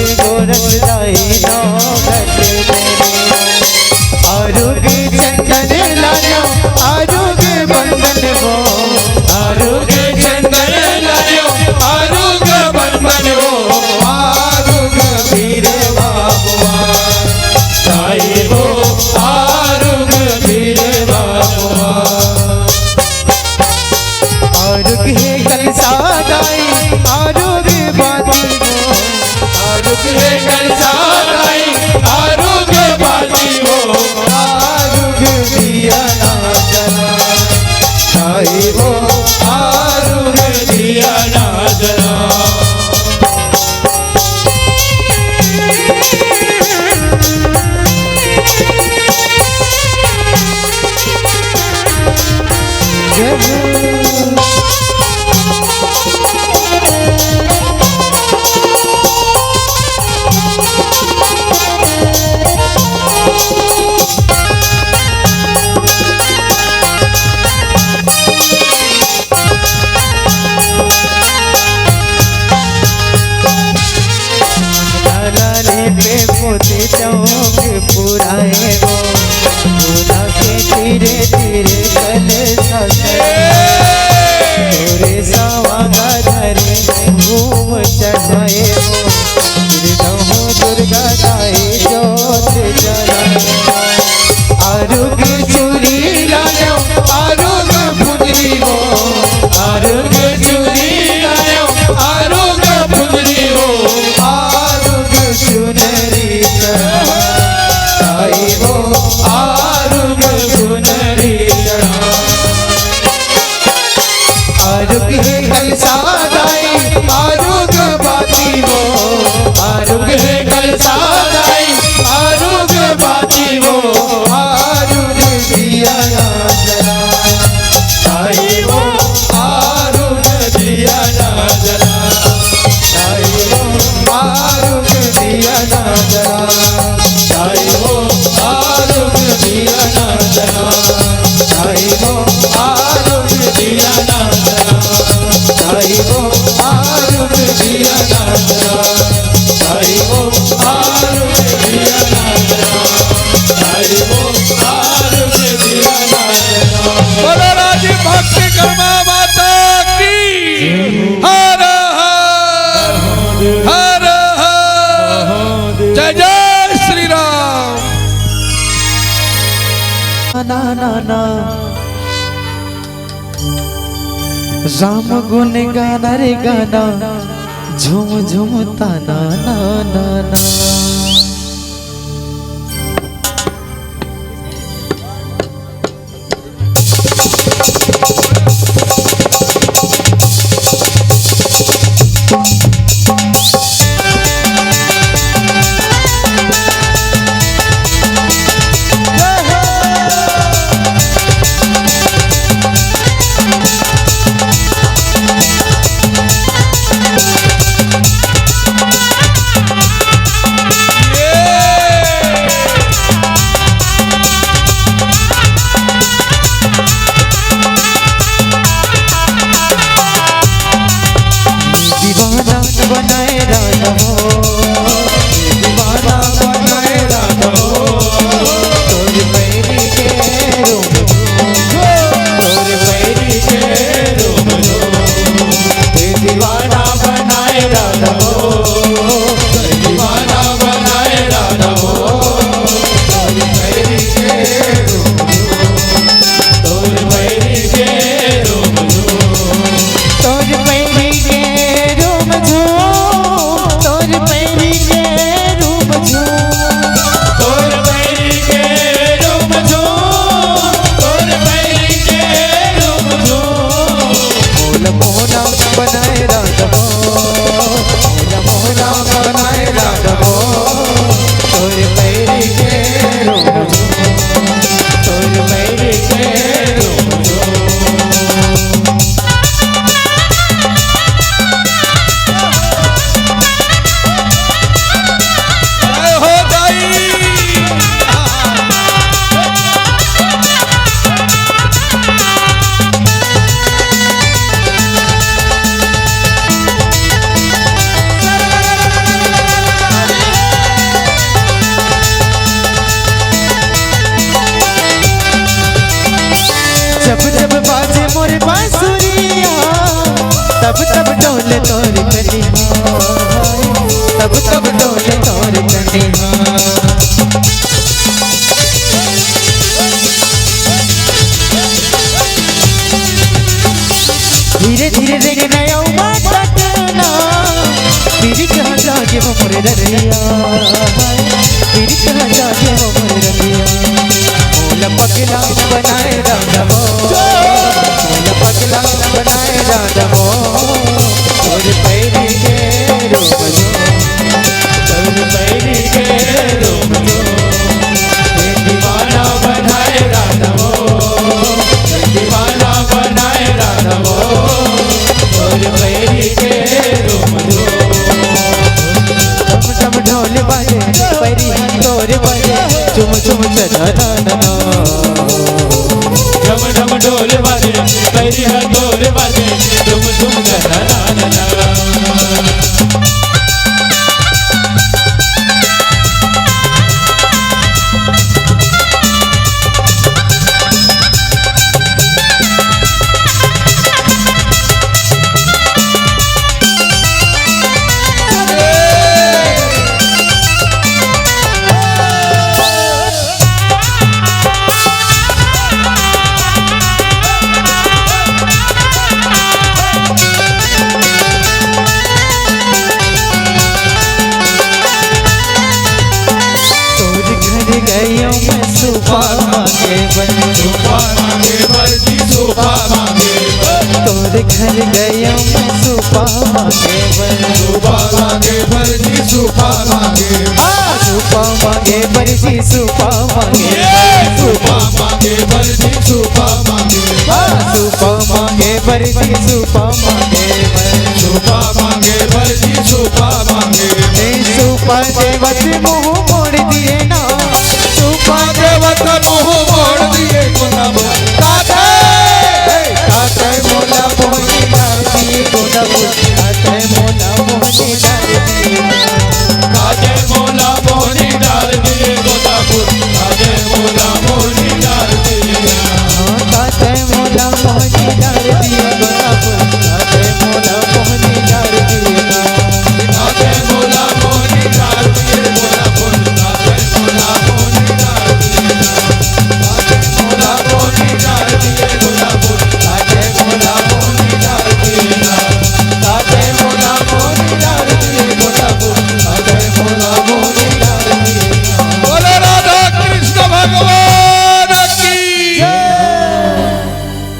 [SPEAKER 2] धूम चढ़ाए हो नौ दुर्गा गाए जोत जलाए आरुग चूड़ी लायो
[SPEAKER 4] आरुग फुदरी हो आरुग चूड़ी लायो आरुग फुदरी हो
[SPEAKER 2] आरुग चुनरी चढ़ाए हो
[SPEAKER 4] आरुग चुनरी
[SPEAKER 2] आरुग
[SPEAKER 4] कलसा दाई आरुग बाती हो आरुग कलसा दाई आरुग बाती हो
[SPEAKER 2] आरुग दिया
[SPEAKER 4] आई हो आरुग दिया ना जला आई हो
[SPEAKER 2] आरुग दिया
[SPEAKER 4] आई हो आरुग दिया ना जला
[SPEAKER 2] आई हो
[SPEAKER 4] आरुग दिया ना जला
[SPEAKER 2] आई हो
[SPEAKER 4] आरुग दिया ना जला आई हो आरुग दिया ना जला आई हो आरुग दिया ना जला
[SPEAKER 1] बोलो राजी भक्ति कर्मा माता की हर हर जय जय श्री राम।
[SPEAKER 2] ना ना ना राम गुण गाना रे गाना झूम झूम ताना ना ना ना दीवाना बनाए राधा हो दीवाना बनाए राधा हो तोर पैरी के रूम तोर पैरी के रूम दीवाना बनाए राधा हो
[SPEAKER 4] दीवाना बनाए राधा हो
[SPEAKER 2] तोर पैरी के रूम
[SPEAKER 4] तोर पैरी के रूप
[SPEAKER 2] तोर पैरी के रूम तोर पैरी के रूम
[SPEAKER 4] तोर पैरी के रूप तोर पैरी के रूप
[SPEAKER 2] मोल मोहना बनाए राधा हो मोल मोहना बनाए राधा हो तोर पैरी के रूम तोर पैरी के रूम
[SPEAKER 1] जय हो दाई।
[SPEAKER 2] जब जब बाजे मोर बांसुरिया तब तब डोले तोर कनिया तब तब डोले तोर कनिया धीरे धीरे रे नया माता ना तेरी कहाँ जाके वो मोरे ररिया तेरी कहाँ जाके वो मोरे ररिया मोला पगला बनाए राधा हो मोला पगला बनाए राधा हो तोर पैरी के रूप तोर पैरी के रूप
[SPEAKER 4] दीवाना बनाए राधा हो दीवाना बनाए राधा हो तोर पैरी के रूप
[SPEAKER 2] डम डम ढोल बाजे पैरी तोर बाजे चुम चुम चला ना ना
[SPEAKER 4] डम डम ढोल बाजे पैरी ढोल बाजे तुम तुम ना ना ना
[SPEAKER 2] गयो मैं सुपा मांगे बर
[SPEAKER 4] सुपा मांगे बर जी सुपा मांगे बर
[SPEAKER 2] तोरे घर गयो मैं सुपा मांगे बर
[SPEAKER 4] सुपा मांगे बर जी सुपा मांगे
[SPEAKER 2] सुपा मांगे बर जी सुपा मांगे
[SPEAKER 4] सुपा मांगे बर जी सुपा मांगे
[SPEAKER 2] सुपा मांगे बर जी सुपा मांगे
[SPEAKER 4] सुपा मांगे बर जी सुपा मांगे
[SPEAKER 2] सुपा देवा